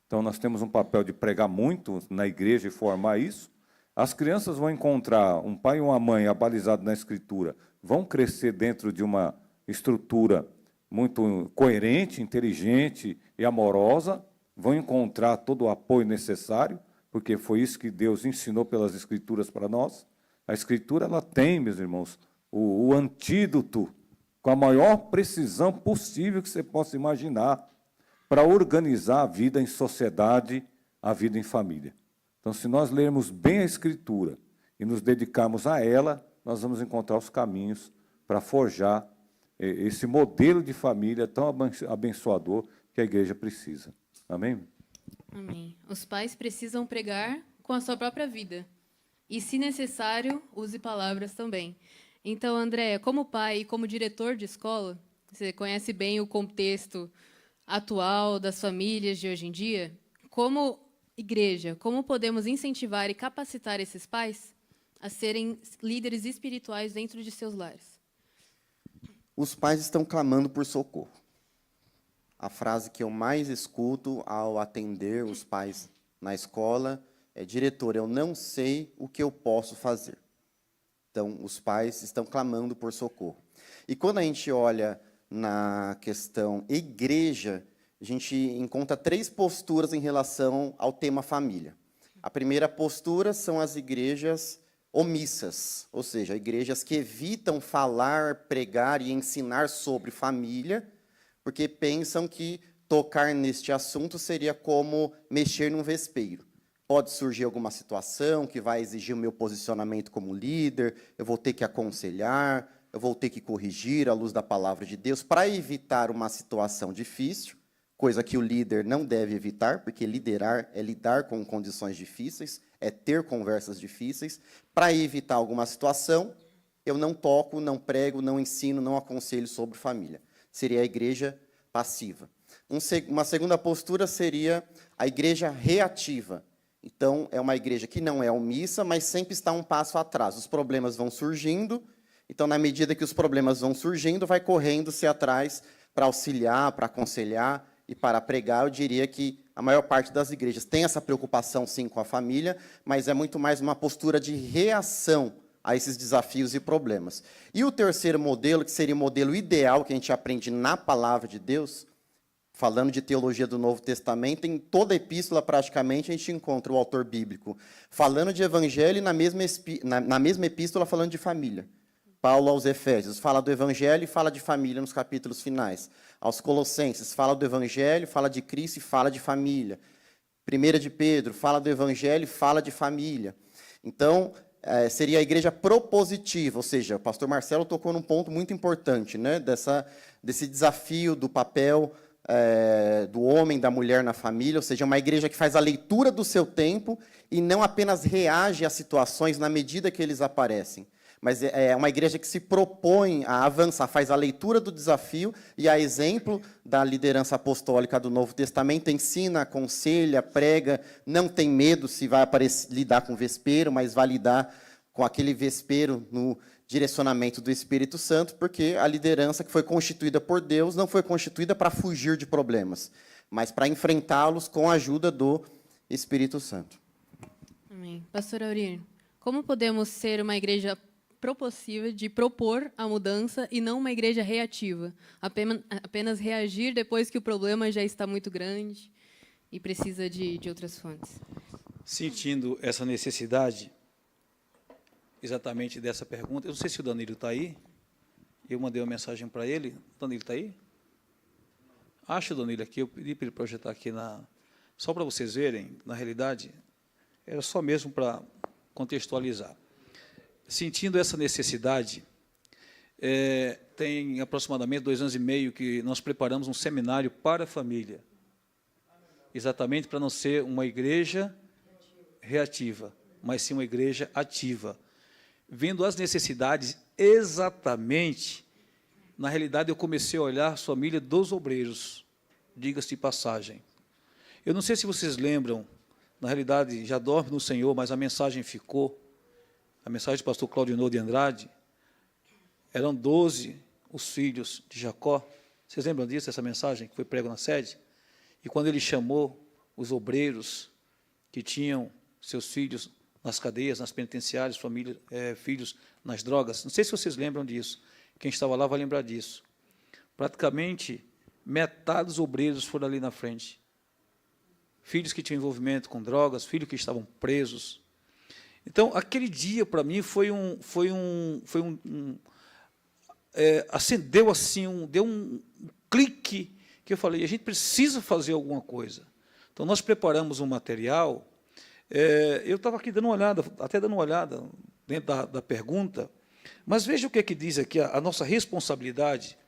Então, nós temos um papel de pregar muito na igreja e formar isso. As crianças vão encontrar um pai e uma mãe abalizados na Escritura, vão crescer dentro de uma estrutura muito coerente, inteligente e amorosa, vão encontrar todo o apoio necessário, porque foi isso que Deus ensinou pelas Escrituras para nós. A Escritura ela tem, meus irmãos, o antídoto com a maior precisão possível que você possa imaginar para organizar a vida em sociedade, a vida em família. Então, se nós lermos bem a Escritura e nos dedicarmos a ela, nós vamos encontrar os caminhos para forjar esse modelo de família tão abençoador que a igreja precisa. Amém? Amém. Os pais precisam pregar com a sua própria vida. E, se necessário, use palavras também. Então, André, como pai e como diretor de escola, você conhece bem o contexto atual das famílias de hoje em dia? Como igreja, como podemos incentivar e capacitar esses pais a serem líderes espirituais dentro de seus lares? Os pais estão clamando por socorro. A frase que eu mais escuto ao atender os pais na escola é: diretor, eu não sei o que eu posso fazer. Então, os pais estão clamando por socorro. E quando a gente olha na questão igreja, a gente encontra 3 posturas em relação ao tema família. A primeira postura são as igrejas omissas, ou seja, igrejas que evitam falar, pregar e ensinar sobre família, porque pensam que tocar neste assunto seria como mexer num vespeiro. Pode surgir alguma situação que vai exigir o meu posicionamento como líder, eu vou ter que aconselhar, eu vou ter que corrigir à luz da palavra de Deus para evitar uma situação difícil, coisa que o líder não deve evitar, porque liderar é lidar com condições difíceis, é ter conversas difíceis. Para evitar alguma situação, eu não toco, não prego, não ensino, não aconselho sobre família. Seria a igreja passiva. Uma segunda postura seria a igreja reativa. Então, é uma igreja que não é omissa, mas sempre está um passo atrás. Os problemas vão surgindo, então, na medida que os problemas vão surgindo, vai correndo-se atrás para auxiliar, para aconselhar e para pregar. Eu diria que a maior parte das igrejas tem essa preocupação, sim, com a família, mas é muito mais uma postura de reação a esses desafios e problemas. E o terceiro modelo, que seria o modelo ideal que a gente aprende na palavra de Deus, falando de teologia do Novo Testamento, em toda a epístola, praticamente, a gente encontra o autor bíblico falando de evangelho e na mesma epístola falando de família. Paulo aos Efésios fala do evangelho e fala de família nos capítulos finais. Aos Colossenses fala do evangelho, fala de Cristo e fala de família. 1 de Pedro fala do evangelho, fala de família. Então, seria a igreja propositiva, ou seja, o pastor Marcelo tocou num ponto muito importante, né, desse desafio do papel do homem, da mulher na família, ou seja, uma igreja que faz a leitura do seu tempo e não apenas reage às situações na medida que eles aparecem, mas é uma igreja que se propõe a avançar, faz a leitura do desafio e, a exemplo da liderança apostólica do Novo Testamento, ensina, aconselha, prega, não tem medo se vai lidar com o vespeiro, mas vai lidar com aquele vespeiro no direcionamento do Espírito Santo, porque a liderança que foi constituída por Deus não foi constituída para fugir de problemas, mas para enfrentá-los com a ajuda do Espírito Santo. Amém. Pastor Aurir, como podemos ser uma igreja propositiva de propor a mudança e não uma igreja reativa, apenas reagir depois que o problema já está muito grande e precisa de outras fontes? Sentindo essa necessidade, exatamente dessa pergunta, eu não sei se o Danilo está aí, eu mandei uma mensagem para ele, o Danilo está aí? Acho o Danilo aqui, eu pedi para ele projetar aqui, só para vocês verem, na realidade, era só mesmo para contextualizar. Sentindo essa necessidade, tem aproximadamente 2 anos e meio que nós preparamos um seminário para a família, exatamente para não ser uma igreja reativa, mas sim uma igreja ativa, vendo as necessidades exatamente. Na realidade, eu comecei a olhar a família dos obreiros, diga-se de passagem. Eu não sei se vocês lembram, na realidade, já dorme no Senhor, mas a mensagem ficou. A mensagem do pastor Claudinor de Andrade, eram 12 os filhos de Jacó. Vocês lembram disso, essa mensagem que foi prego na sede? E quando ele chamou os obreiros que tinham seus filhos nas cadeias, nas penitenciárias, filhos nas drogas, não sei se vocês lembram disso, quem estava lá vai lembrar disso. Praticamente, metade dos obreiros foram ali na frente. Filhos que tinham envolvimento com drogas, filhos que estavam presos. Então, aquele dia, para mim, acendeu assim, deu um clique, que eu falei, a gente precisa fazer alguma coisa. Então, nós preparamos um material, eu estava aqui dando uma olhada dentro da pergunta, mas veja o que é que diz aqui, a nossa responsabilidade.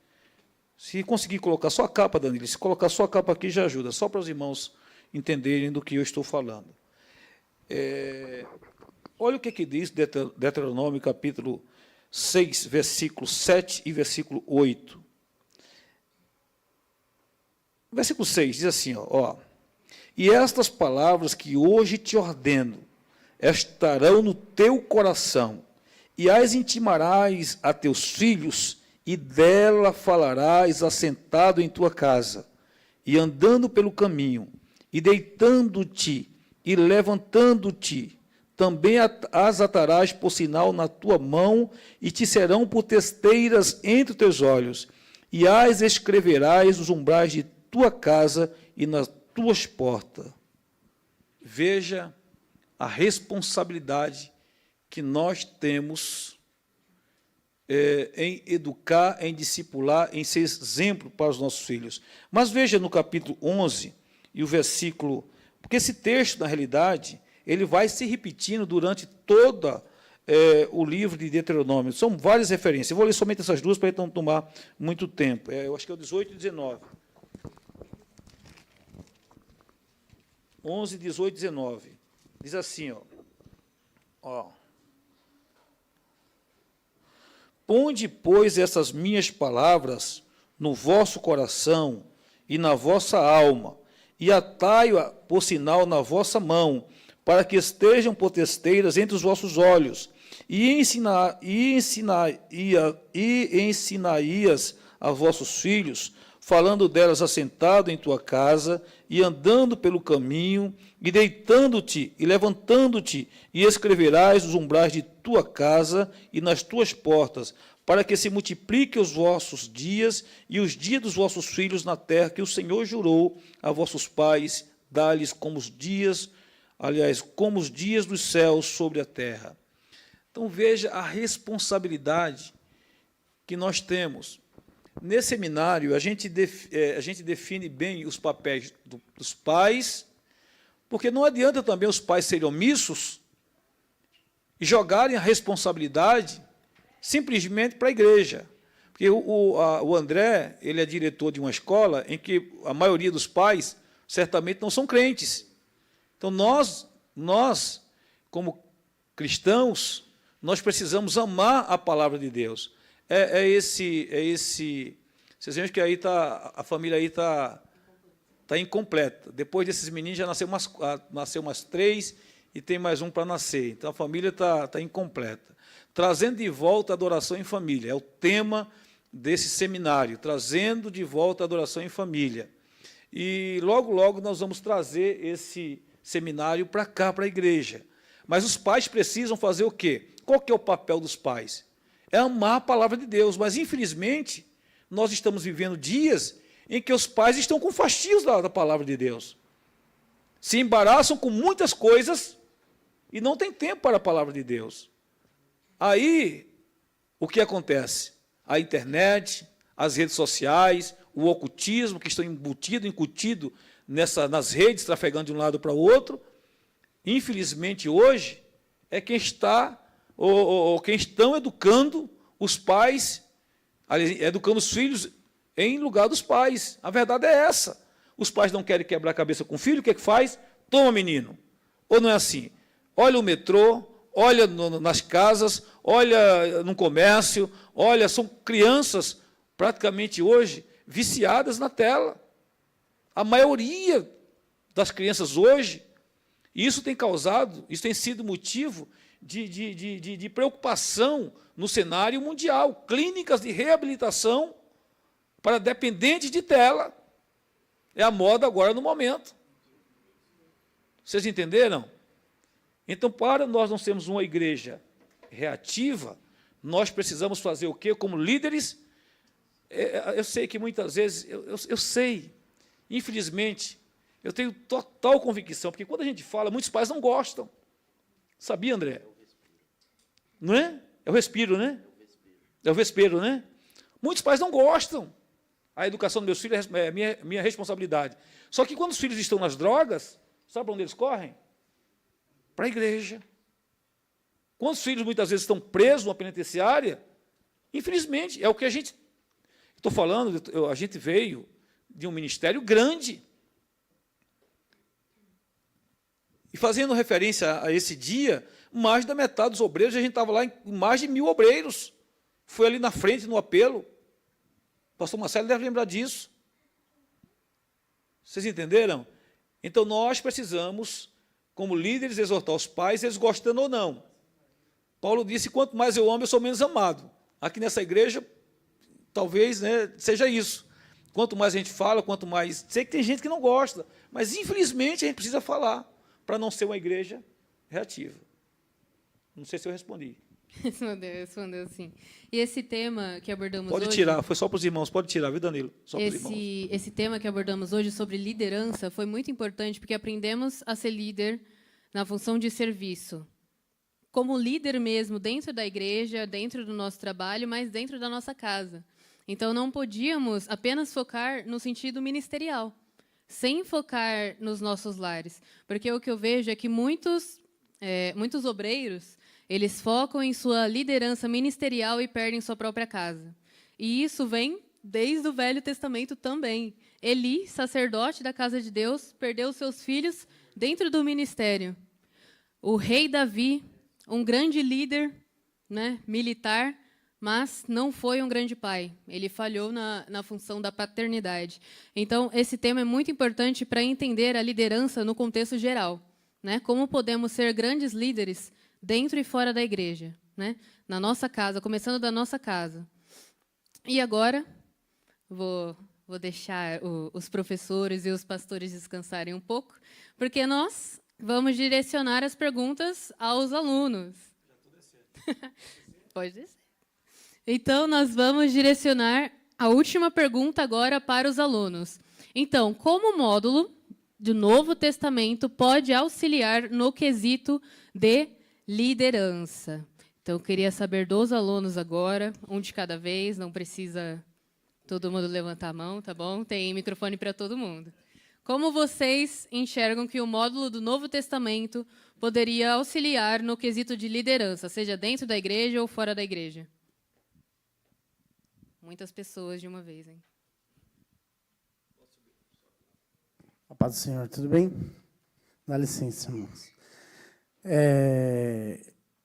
Se conseguir colocar só a capa, Danilo, se colocar só a capa aqui já ajuda, só para os irmãos entenderem do que eu estou falando. Olha o que é que diz Deuteronômio, capítulo 6, versículo 7 e versículo 8. Versículo 6 diz assim, ó, e estas palavras que hoje te ordeno estarão no teu coração, e as intimarás a teus filhos, e dela falarás assentado em tua casa, e andando pelo caminho, e deitando-te, e levantando-te, também as atarás por sinal na tua mão, e te serão por testeiras entre os teus olhos, e as escreverás nos umbrais de tua casa e nas tuas portas. Veja a responsabilidade que nós temos em educar, em discipular, em ser exemplo para os nossos filhos. Mas veja no capítulo 11, e o versículo... Porque esse texto, na realidade, ele vai se repetindo durante todo o livro de Deuteronômio. São várias referências. Eu vou ler somente essas duas para não tomar muito tempo. Eu acho que é o 18 e 19. 11, 18 e 19. Diz assim, ó. Ponde, pois, essas minhas palavras no vosso coração e na vossa alma, e atai-a por sinal na vossa mão, para que estejam por testeiras entre os vossos olhos, e ensinai-as a vossos filhos, falando delas assentado em tua casa, e andando pelo caminho, e deitando-te, e levantando-te, e escreverás os umbrais de tua casa e nas tuas portas, para que se multipliquem os vossos dias e os dias dos vossos filhos na terra, que o Senhor jurou a vossos pais, dar-lhes como os dias dos céus sobre a terra. Então, veja a responsabilidade que nós temos. Nesse seminário, a gente define bem os papéis dos pais, Porque não adianta também os pais serem omissos e jogarem a responsabilidade simplesmente para a igreja. Porque o André, ele é diretor de uma escola em que a maioria dos pais certamente não são crentes. Então, nós como cristãos, nós precisamos amar a palavra de Deus. Vocês veem que aí a família aí está incompleta. Depois desses meninos já nasceu umas 3 e tem mais um para nascer. Então, a família está incompleta. Trazendo de volta a adoração em família. É o tema desse seminário, trazendo de volta a adoração em família. E logo, logo, nós vamos trazer esse seminário para cá, para a igreja. Mas os pais precisam fazer o quê? Qual que é o papel dos pais? É amar a palavra de Deus. Mas, infelizmente, nós estamos vivendo dias em que os pais estão com fastios da palavra de Deus. Se embaraçam com muitas coisas e não tem tempo para a palavra de Deus. Aí, o que acontece? A internet, as redes sociais, o ocultismo, que estão incutido nas redes, trafegando de um lado para o outro, infelizmente, hoje, é quem está, ou quem estão educando os pais, educando os filhos em lugar dos pais. A verdade é essa. Os pais não querem quebrar a cabeça com o filho, o que é que faz? Toma, menino. Ou não é assim? Olha o metrô, olha nas casas, olha no comércio, olha, são crianças praticamente hoje viciadas na tela. A maioria das crianças hoje, e isso tem sido motivo de preocupação no cenário mundial. Clínicas de reabilitação para dependentes de tela. É a moda agora no momento. Vocês entenderam? Então, para nós não sermos uma igreja reativa, nós precisamos fazer o quê? Como líderes, eu sei que muitas vezes, eu sei, infelizmente, eu tenho total convicção, porque quando a gente fala, muitos pais não gostam. Sabia, André? Não é? É o respiro, né? É o vespeiro, né? Muitos pais não gostam. A educação dos meus filhos é minha responsabilidade. Só que quando os filhos estão nas drogas, sabe para onde eles correm? Para a igreja. Quando os filhos muitas vezes estão presos numa penitenciária, infelizmente, é o que a gente... Estou falando, a gente veio de um ministério grande. E fazendo referência a esse dia, mais da metade dos obreiros, a gente estava lá em mais de 1000 obreiros. Foi ali na frente, no apelo. O pastor Marcelo deve lembrar disso. Vocês entenderam? Então, nós precisamos, como líderes, exortar os pais, eles gostando ou não. Paulo disse, quanto mais eu amo, eu sou menos amado. Aqui nessa igreja, talvez, né, seja isso. Quanto mais a gente fala, quanto mais... Sei que tem gente que não gosta, mas, infelizmente, a gente precisa falar para não ser uma igreja reativa. Não sei se eu respondi. Respondeu sim. E esse tema que abordamos hoje... Pode tirar, foi só para os irmãos, pode tirar, viu, Danilo? Só para os irmãos. Esse tema que abordamos hoje sobre liderança foi muito importante, porque aprendemos a ser líder na função de serviço. Como líder mesmo, dentro da igreja, dentro do nosso trabalho, mas dentro da nossa casa. Então, não podíamos apenas focar no sentido ministerial, sem focar nos nossos lares. Porque o que eu vejo é que muitos obreiros, eles focam em sua liderança ministerial e perdem sua própria casa. E isso vem desde o Velho Testamento também. Eli, sacerdote da casa de Deus, perdeu seus filhos dentro do ministério. O rei Davi, um grande líder, né, militar, mas não foi um grande pai. Ele falhou na função da paternidade. Então, esse tema é muito importante para entender a liderança no contexto geral. Né? Como podemos ser grandes líderes dentro e fora da igreja, né? Na nossa casa, começando da nossa casa. E agora, vou deixar os professores e os pastores descansarem um pouco, porque nós vamos direcionar as perguntas aos alunos. Pode ser. Então, nós vamos direcionar a última pergunta agora para os alunos. Então, como o módulo do Novo Testamento pode auxiliar no quesito de liderança? Então, eu queria saber dos alunos agora, um de cada vez, não precisa todo mundo levantar a mão, tá bom? Tem microfone para todo mundo. Como vocês enxergam que o módulo do Novo Testamento poderia auxiliar no quesito de liderança, seja dentro da igreja ou fora da igreja? Muitas pessoas de uma vez, hein? A paz do Senhor, tudo bem? Dá licença, irmãos.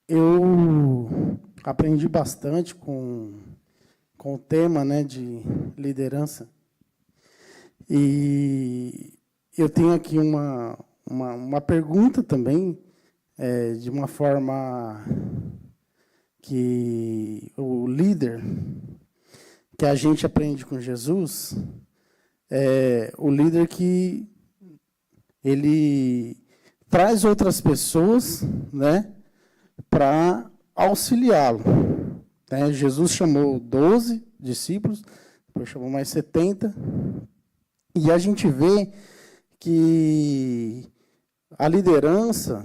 Eu aprendi bastante com o tema, né, de liderança. E eu tenho aqui uma pergunta também, de uma forma que o líder que a gente aprende com Jesus é o líder que ele traz outras pessoas, né, para auxiliá-lo. Né? Jesus chamou 12 discípulos, depois chamou mais 70, e a gente vê que a liderança,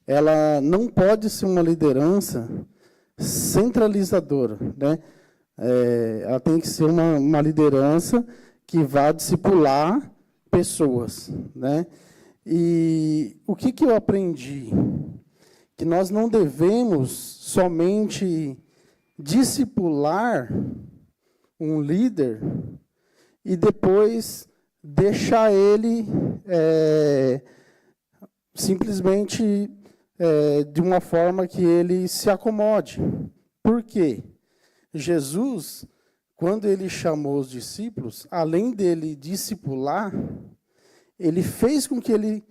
ela não pode ser uma liderança centralizadora, né? Ela tem que ser uma liderança que vá discipular pessoas, né? E o que eu aprendi? Que nós não devemos somente discipular um líder e depois deixar ele simplesmente de uma forma que ele se acomode. Por quê? Jesus, quando ele chamou os discípulos, além dele discipular, ele fez com que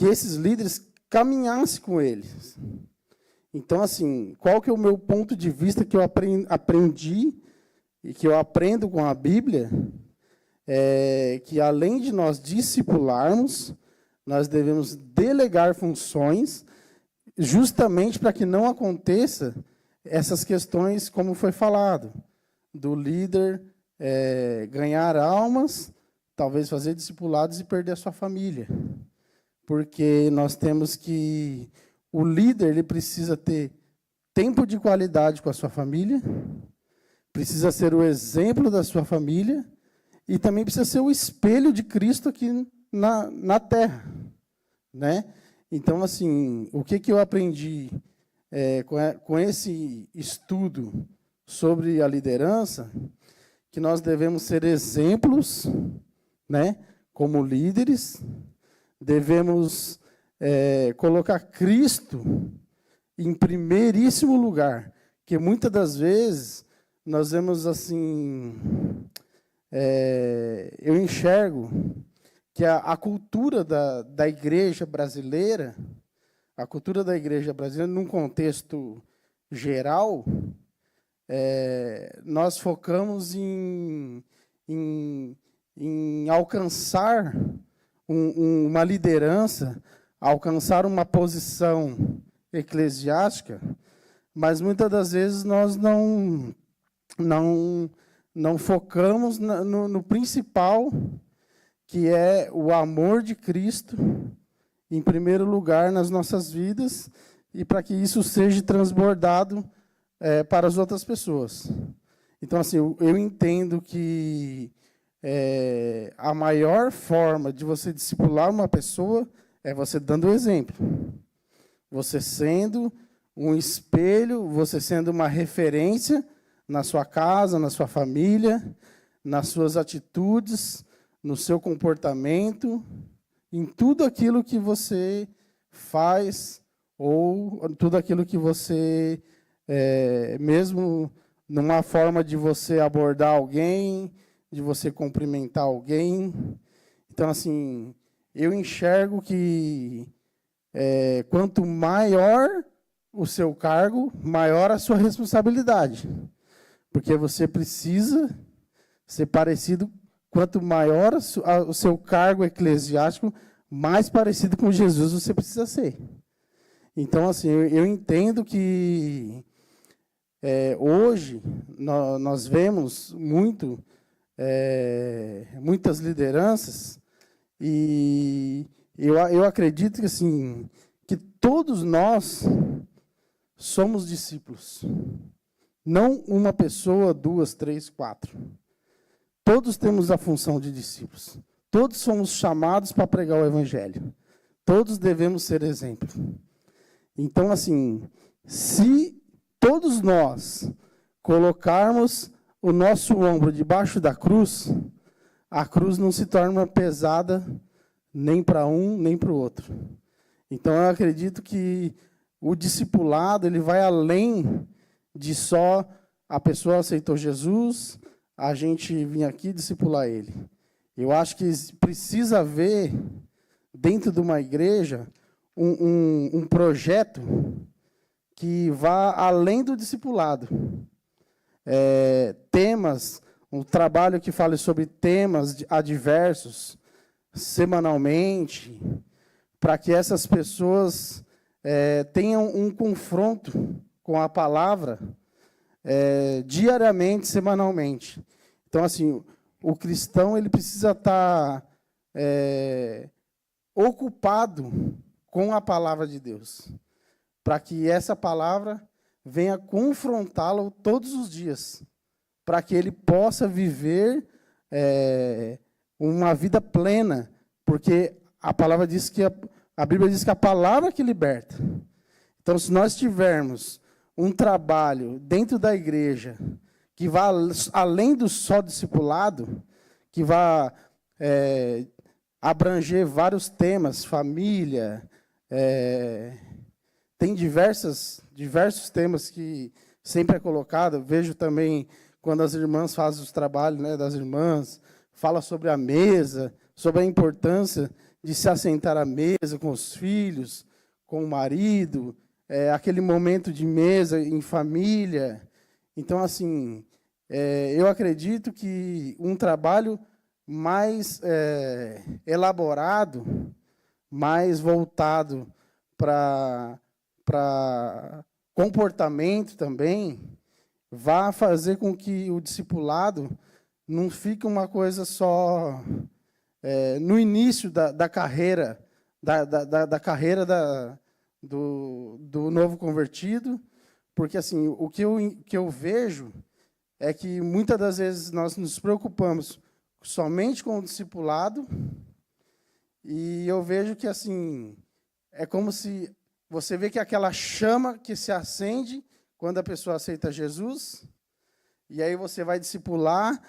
esses líderes caminhassem com eles. Então, assim, qual que é o meu ponto de vista que eu aprendi e que eu aprendo com a Bíblia? É que, além de nós discipularmos, nós devemos delegar funções justamente para que não aconteça essas questões, como foi falado, do líder ganhar almas, talvez fazer discipulados e perder a sua família. Porque nós temos que... O líder ele precisa ter tempo de qualidade com a sua família, precisa ser o exemplo da sua família e também precisa ser o espelho de Cristo aqui na terra. Né? Então, assim, o que eu aprendi com esse estudo sobre a liderança, que nós devemos ser exemplos, né, como líderes, devemos colocar Cristo em primeiríssimo lugar, que muitas das vezes nós vemos assim, eu enxergo que a cultura da igreja brasileira, num contexto geral, nós focamos em alcançar uma liderança, alcançar uma posição eclesiástica, mas muitas das vezes nós não focamos no principal, que é o amor de Cristo, em primeiro lugar nas nossas vidas, e para que isso seja transbordado para as outras pessoas. Então, assim, eu entendo que a maior forma de você discipular uma pessoa é você dando o exemplo. Você sendo um espelho, você sendo uma referência na sua casa, na sua família, nas suas atitudes, no seu comportamento, em tudo aquilo que você faz, ou tudo aquilo que você, mesmo numa forma de você abordar alguém, de você cumprimentar alguém. Então, assim, eu enxergo que quanto maior o seu cargo, maior a sua responsabilidade. Porque você precisa ser parecido, quanto maior o seu cargo eclesiástico, mais parecido com Jesus você precisa ser. Então, assim, eu entendo que hoje nós vemos muitas lideranças, e eu acredito que, assim, que todos nós somos discípulos. Não uma pessoa, 2, 3, 4. Todos temos a função de discípulos. todos somos chamados para pregar o evangelho. Todos devemos ser exemplo. Então, assim, se todos nós colocarmos o nosso ombro debaixo da cruz, a cruz não se torna pesada nem para um, nem para o outro. Então, eu acredito que o discipulado ele vai além de só a pessoa aceitou Jesus, a gente vir aqui discipular ele. Eu acho que precisa haver, dentro de uma igreja, um projeto que vá além do discipulado. Temas, um trabalho que fale sobre temas adversos, semanalmente, para que essas pessoas tenham um confronto com a palavra diariamente, semanalmente. Então, assim, o cristão ele precisa estar ocupado com a palavra de Deus, para que essa palavra venha confrontá-lo todos os dias, para que ele possa viver uma vida plena, porque a palavra diz que a Bíblia diz que a palavra que liberta. Então, se nós tivermos um trabalho dentro da igreja que vá além do só discipulado, que vá abranger vários temas, família, tem diversos temas que sempre é colocado. Vejo também quando as irmãs fazem os trabalhos, né, das irmãs, fala sobre a mesa, sobre a importância de se assentar à mesa com os filhos, com o marido, aquele momento de mesa em família. Então, assim, eu acredito que um trabalho mais elaborado, mais voltado para comportamento também, vai fazer com que o discipulado não fique uma coisa só no início da carreira, da carreira do novo convertido, porque assim o que eu vejo é que muitas das vezes nós nos preocupamos somente com o discipulado, e eu vejo que assim é como se você vê que aquela chama que se acende quando a pessoa aceita Jesus, e aí você vai discipular,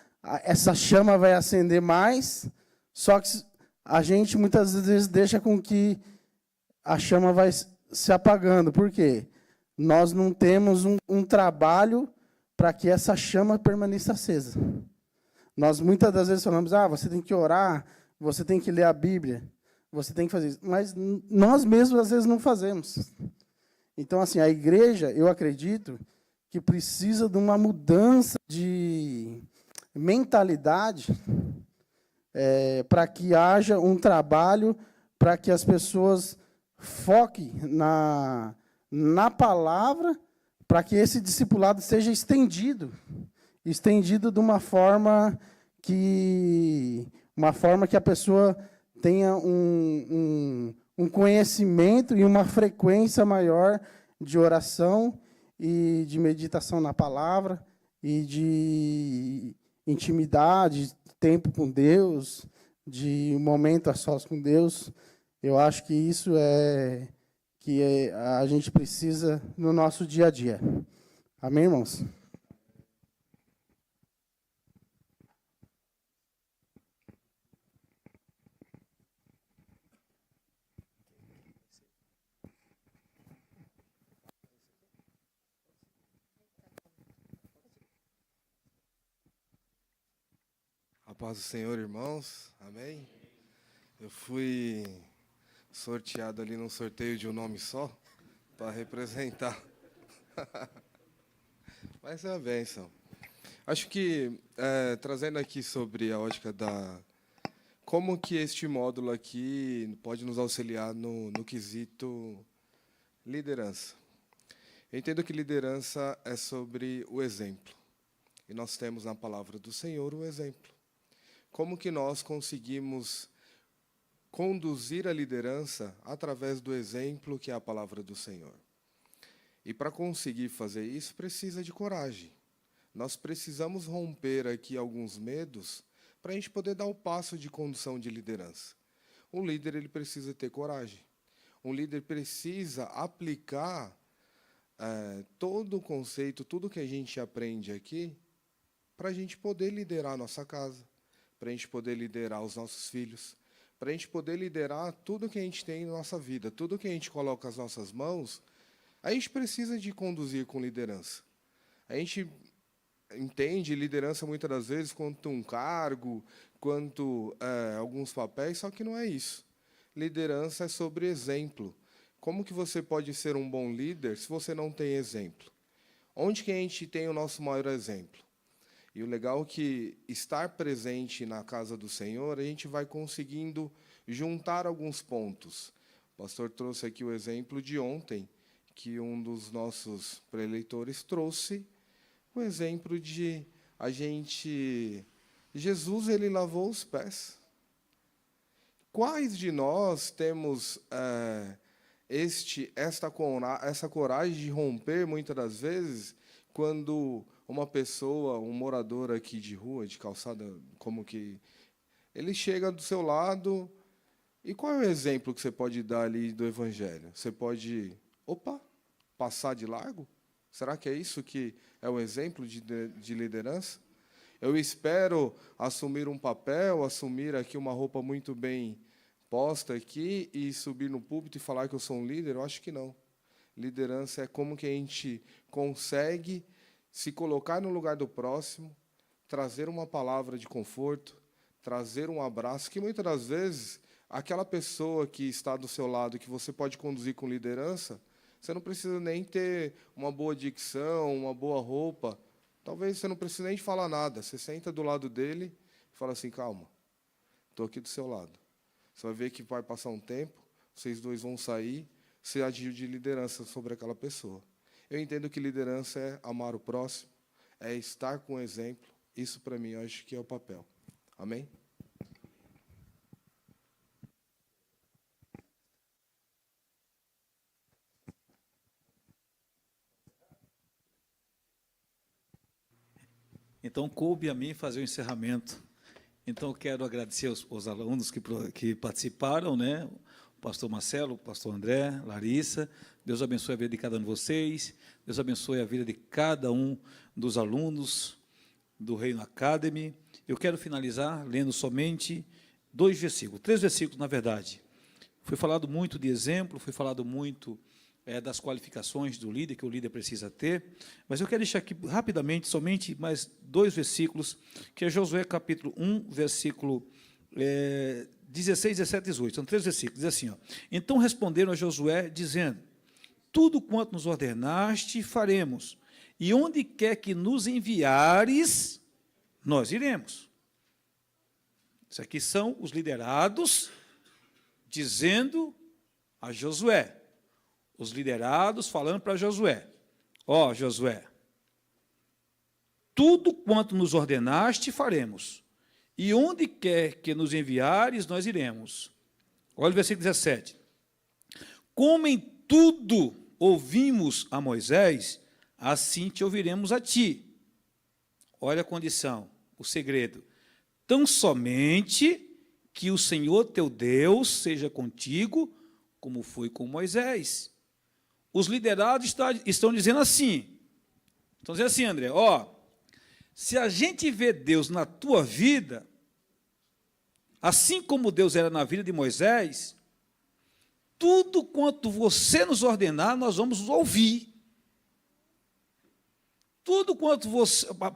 essa chama vai acender mais, só que a gente muitas vezes deixa com que a chama vai se apagando. Por quê? Nós não temos um trabalho para que essa chama permaneça acesa. Nós muitas das vezes falamos, você tem que orar, você tem que ler a Bíblia, você tem que fazer isso. Mas nós mesmos, às vezes, não fazemos. Então, assim, a igreja, eu acredito, que precisa de uma mudança de mentalidade para que haja um trabalho, para que as pessoas foquem na palavra, para que esse discipulado seja estendido de uma forma que a pessoa tenha um conhecimento e uma frequência maior de oração e de meditação na palavra e de intimidade, tempo com Deus, de momento a sós com Deus. Eu acho que isso a gente precisa no nosso dia a dia. Amém, irmãos? A paz do Senhor, irmãos. Amém? Eu fui sorteado ali num sorteio de um nome só, para representar. Mas é uma bênção. Acho que, trazendo aqui sobre a ótica como que este módulo aqui pode nos auxiliar no quesito liderança. Eu entendo que liderança é sobre o exemplo. E nós temos na palavra do Senhor o exemplo. Como que nós conseguimos conduzir a liderança através do exemplo que é a palavra do Senhor? E para conseguir fazer isso, precisa de coragem. Nós precisamos romper aqui alguns medos para a gente poder dar o passo de condução de liderança. Um líder ele precisa ter coragem. Um líder precisa aplicar todo o conceito, tudo que a gente aprende aqui, para a gente poder liderar a nossa casa, para a gente poder liderar os nossos filhos, para a gente poder liderar tudo que a gente tem na nossa vida, tudo que a gente coloca as nossas mãos, a gente precisa de conduzir com liderança. A gente entende liderança muitas das vezes quanto um cargo, quanto alguns papéis, só que não é isso. Liderança é sobre exemplo. Como que você pode ser um bom líder se você não tem exemplo? Onde que a gente tem o nosso maior exemplo? E o legal é que estar presente na casa do Senhor, a gente vai conseguindo juntar alguns pontos. O pastor trouxe aqui o exemplo de ontem, que um dos nossos preleitores trouxe o exemplo de Jesus, ele lavou os pés. Quais de nós temos essa coragem de romper, muitas das vezes, quando uma pessoa, um morador aqui de rua, de calçada, como que ele chega do seu lado, e qual é o exemplo que você pode dar ali do Evangelho? Você pode, passar de largo? Será que é isso que é o exemplo de liderança? Eu espero assumir um papel, assumir aqui uma roupa muito bem posta aqui e subir no púlpito e falar que eu sou um líder? Eu acho que não. Liderança é como que a gente consegue se colocar no lugar do próximo, trazer uma palavra de conforto, trazer um abraço, que muitas das vezes aquela pessoa que está do seu lado, que você pode conduzir com liderança, você não precisa nem ter uma boa dicção, uma boa roupa. Talvez você não precise nem de falar nada. Você senta do lado dele e fala assim, calma, estou aqui do seu lado. Você vai ver que vai passar um tempo, vocês dois vão sair, você agiu de liderança sobre aquela pessoa. Eu entendo que liderança é amar o próximo, é estar com exemplo. Isso, para mim, eu acho que é o papel. Amém? Então, coube a mim fazer o encerramento. Então, eu quero agradecer aos alunos que participaram, né? O pastor Marcelo, o pastor André, Larissa. Deus abençoe a vida de cada um de vocês. Deus abençoe a vida de cada um dos alunos do Reino Academy. Eu quero finalizar lendo somente 2 versículos, 3 versículos, na verdade. Foi falado muito de exemplo, foi falado muito das qualificações do líder, que o líder precisa ter, mas eu quero deixar aqui rapidamente somente mais 2 versículos, que é Josué capítulo 1, versículo 16, 17 e 18, são 3 versículos, diz assim, então responderam a Josué, dizendo, tudo quanto nos ordenaste, faremos, e onde quer que nos enviares, nós iremos. Isso aqui são os liderados, dizendo a Josué, os liderados falando para Josué, Josué, tudo quanto nos ordenaste, faremos, e onde quer que nos enviares, nós iremos. Olha o versículo 17. Como em tudo ouvimos a Moisés, assim te ouviremos a ti. Olha a condição, o segredo. Tão somente que o Senhor teu Deus seja contigo, como foi com Moisés. Os liderados estão dizendo assim, André, se a gente vê Deus na tua vida, assim como Deus era na vida de Moisés, tudo quanto você nos ordenar, nós vamos ouvir. Tudo quanto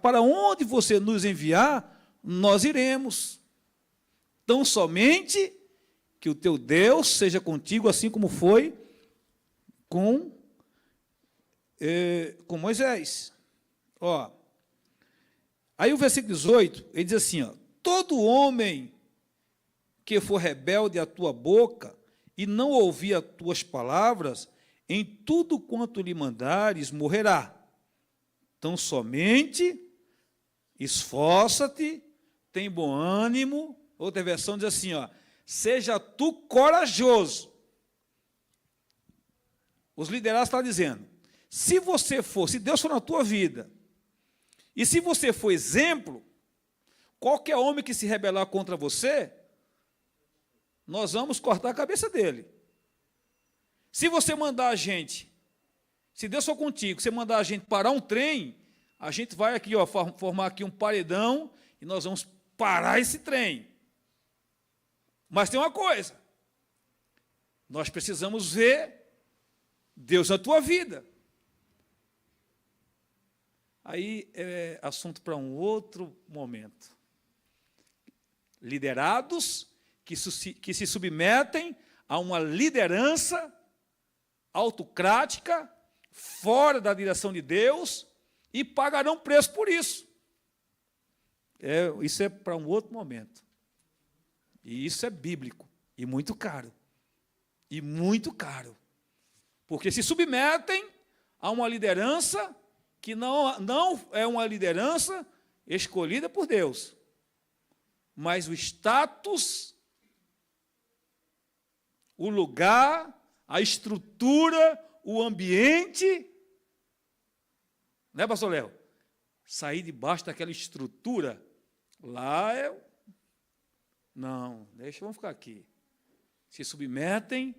para onde você nos enviar, nós iremos. Tão somente que o teu Deus seja contigo, assim como foi com Moisés. Aí o versículo 18, ele diz assim, todo homem que for rebelde à tua boca e não ouvir as tuas palavras, em tudo quanto lhe mandares, morrerá. Então, somente esforça-te, tem bom ânimo. Outra versão diz assim, seja tu corajoso. Os liderados estão dizendo, se Deus for na tua vida, e se você for exemplo, qualquer homem que se rebelar contra você, nós vamos cortar a cabeça dele. Se você mandar a gente, se Deus for contigo, você mandar a gente parar um trem, a gente vai aqui, ó, formar aqui um paredão e nós vamos parar esse trem. Mas tem uma coisa, nós precisamos ver Deus na tua vida. Aí é assunto para um outro momento. Liderados que se submetem a uma liderança autocrática, fora da direção de Deus, e pagarão preço por isso. Isso é para um outro momento. E isso é bíblico, e muito caro. E muito caro. Porque se submetem a uma liderança que não é uma liderança escolhida por Deus, mas o status, o lugar, a estrutura, o ambiente, né, pastor Léo? Sair debaixo daquela estrutura, lá é... Não, vamos ficar aqui. Se submetem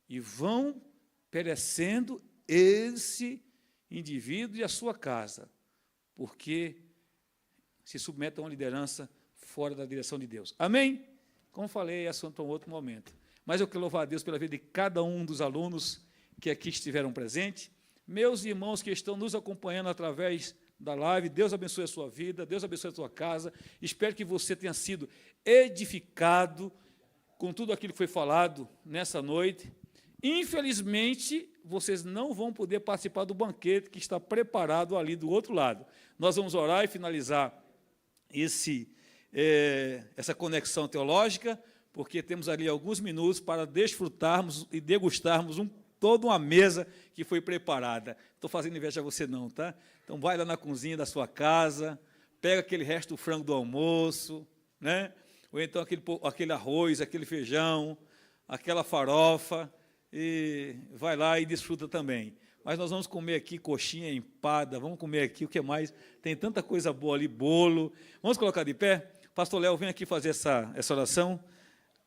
e vão perecendo esse indivíduo e a sua casa, porque se submetem a uma liderança fora da direção de Deus. Amém? Como falei, é assunto para um outro momento. Mas eu quero louvar a Deus pela vida de cada um dos alunos que aqui estiveram presentes, meus irmãos que estão nos acompanhando através da live, Deus abençoe a sua vida, Deus abençoe a sua casa, espero que você tenha sido edificado com tudo aquilo que foi falado nessa noite. Infelizmente, vocês não vão poder participar do banquete que está preparado ali do outro lado. Nós vamos orar e finalizar essa conexão teológica, porque temos ali alguns minutos para desfrutarmos e degustarmos toda uma mesa que foi preparada. Estou fazendo inveja a você não, tá? Então vai lá na cozinha da sua casa, pega aquele resto do frango do almoço, né? Ou então aquele arroz, aquele feijão, aquela farofa, e vai lá e desfruta também. Mas nós vamos comer aqui coxinha empada, vamos comer aqui o que mais? Tem tanta coisa boa ali, bolo. Vamos colocar de pé? Pastor Léo, vem aqui fazer essa oração.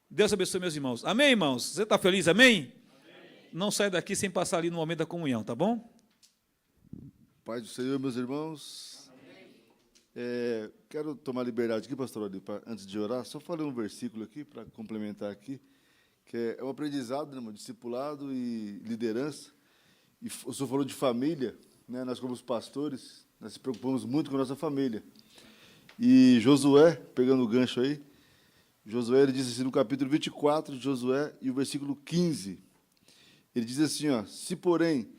Deus abençoe meus irmãos. Amém, irmãos? Você está feliz, amém? Não sai daqui sem passar ali no momento da comunhão, tá bom? Pai do Senhor, meus irmãos. Quero tomar liberdade aqui, pastor Ali, antes de orar, só falei um versículo aqui, para complementar aqui, que é um aprendizado, né, discipulado e liderança. E o senhor falou de família, né, nós como pastores, nós se preocupamos muito com a nossa família. E Josué, pegando o gancho aí, Josué, ele diz assim, no capítulo 24 de Josué, e o versículo 15, ele diz assim, ó, se porém,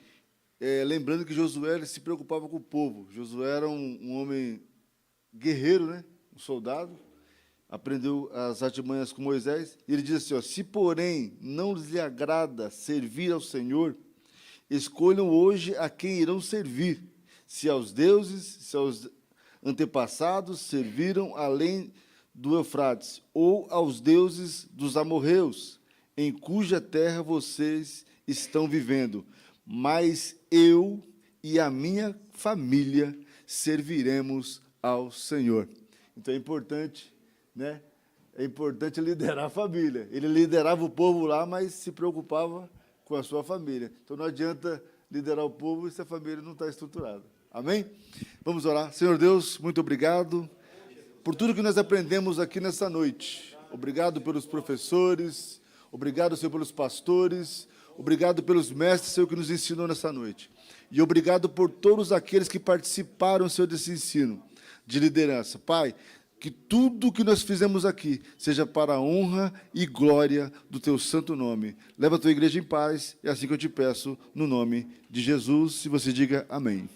lembrando que Josué ele se preocupava com o povo, Josué era um homem guerreiro, né, um soldado, aprendeu as artimanhas com Moisés, e ele diz assim, ó, se porém não lhes agrada servir ao Senhor, escolham hoje a quem irão servir, se aos deuses, se aos antepassados serviram além do Eufrates, ou aos deuses dos amorreus, em cuja terra vocês estão vivendo. Mas eu e a minha família serviremos ao Senhor. Então é importante, né? É importante liderar a família. Ele liderava o povo lá, mas se preocupava com a sua família. Então não adianta liderar o povo se a família não está estruturada. Amém? Vamos orar. Senhor Deus, muito obrigado por tudo que nós aprendemos aqui nessa noite. Obrigado pelos professores, obrigado, Senhor, pelos pastores, obrigado pelos mestres, Senhor, que nos ensinou nessa noite. E obrigado por todos aqueles que participaram, Senhor, desse ensino de liderança. Pai, que tudo que nós fizemos aqui seja para a honra e glória do Teu santo nome. Leva a Tua igreja em paz, é assim que eu te peço, no nome de Jesus. Se você diga amém.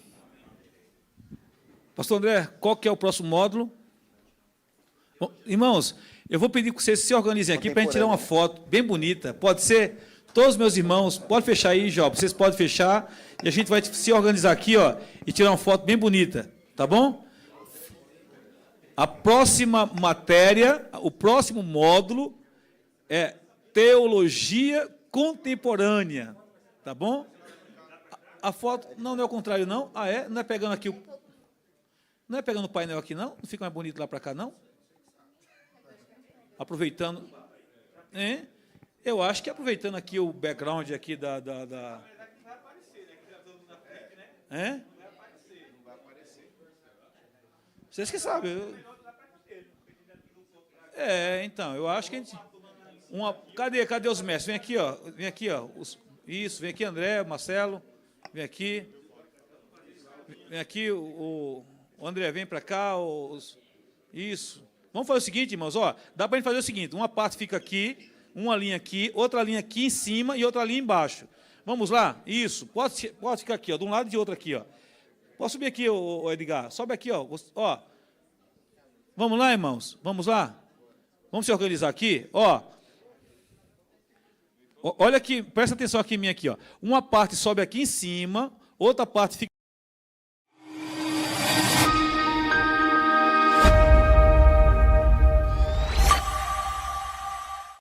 Pastor André, qual que é o próximo módulo? Bom, irmãos, eu vou pedir que vocês se organizem aqui para a gente tirar uma foto bem bonita. Pode ser? Todos os meus irmãos, pode fechar aí, Jó, vocês podem fechar, e a gente vai se organizar aqui, ó, e tirar uma foto bem bonita, tá bom? A próxima matéria, o próximo módulo é Teologia Contemporânea, tá bom? A foto, não é o contrário, não? Ah, é? Não é pegando aqui o... Não é pegando o painel aqui, não? Não fica mais bonito lá para cá, não? Aproveitando. Hein? Eu acho que aproveitando aqui o background aqui da... É? Vocês que sabem. Então, eu acho que a gente... Cadê os mestres? Vem aqui, ó. Vem aqui, ó. Isso, vem aqui, André, Marcelo. Vem aqui. Vem aqui, o André, vem para cá. Isso. Vamos fazer o seguinte, irmãos, ó. Dá para a gente fazer o seguinte: uma parte fica aqui, uma linha aqui, outra linha aqui em cima e outra linha embaixo. Vamos lá? Isso. Pode ficar aqui, ó, de um lado e de outro aqui, ó. Pode subir aqui, Edgar. Sobe aqui, ó. Vamos lá, irmãos? Vamos lá? Vamos se organizar aqui? Ó. Olha aqui, presta atenção aqui em mim aqui, ó. Uma parte sobe aqui em cima, outra parte fica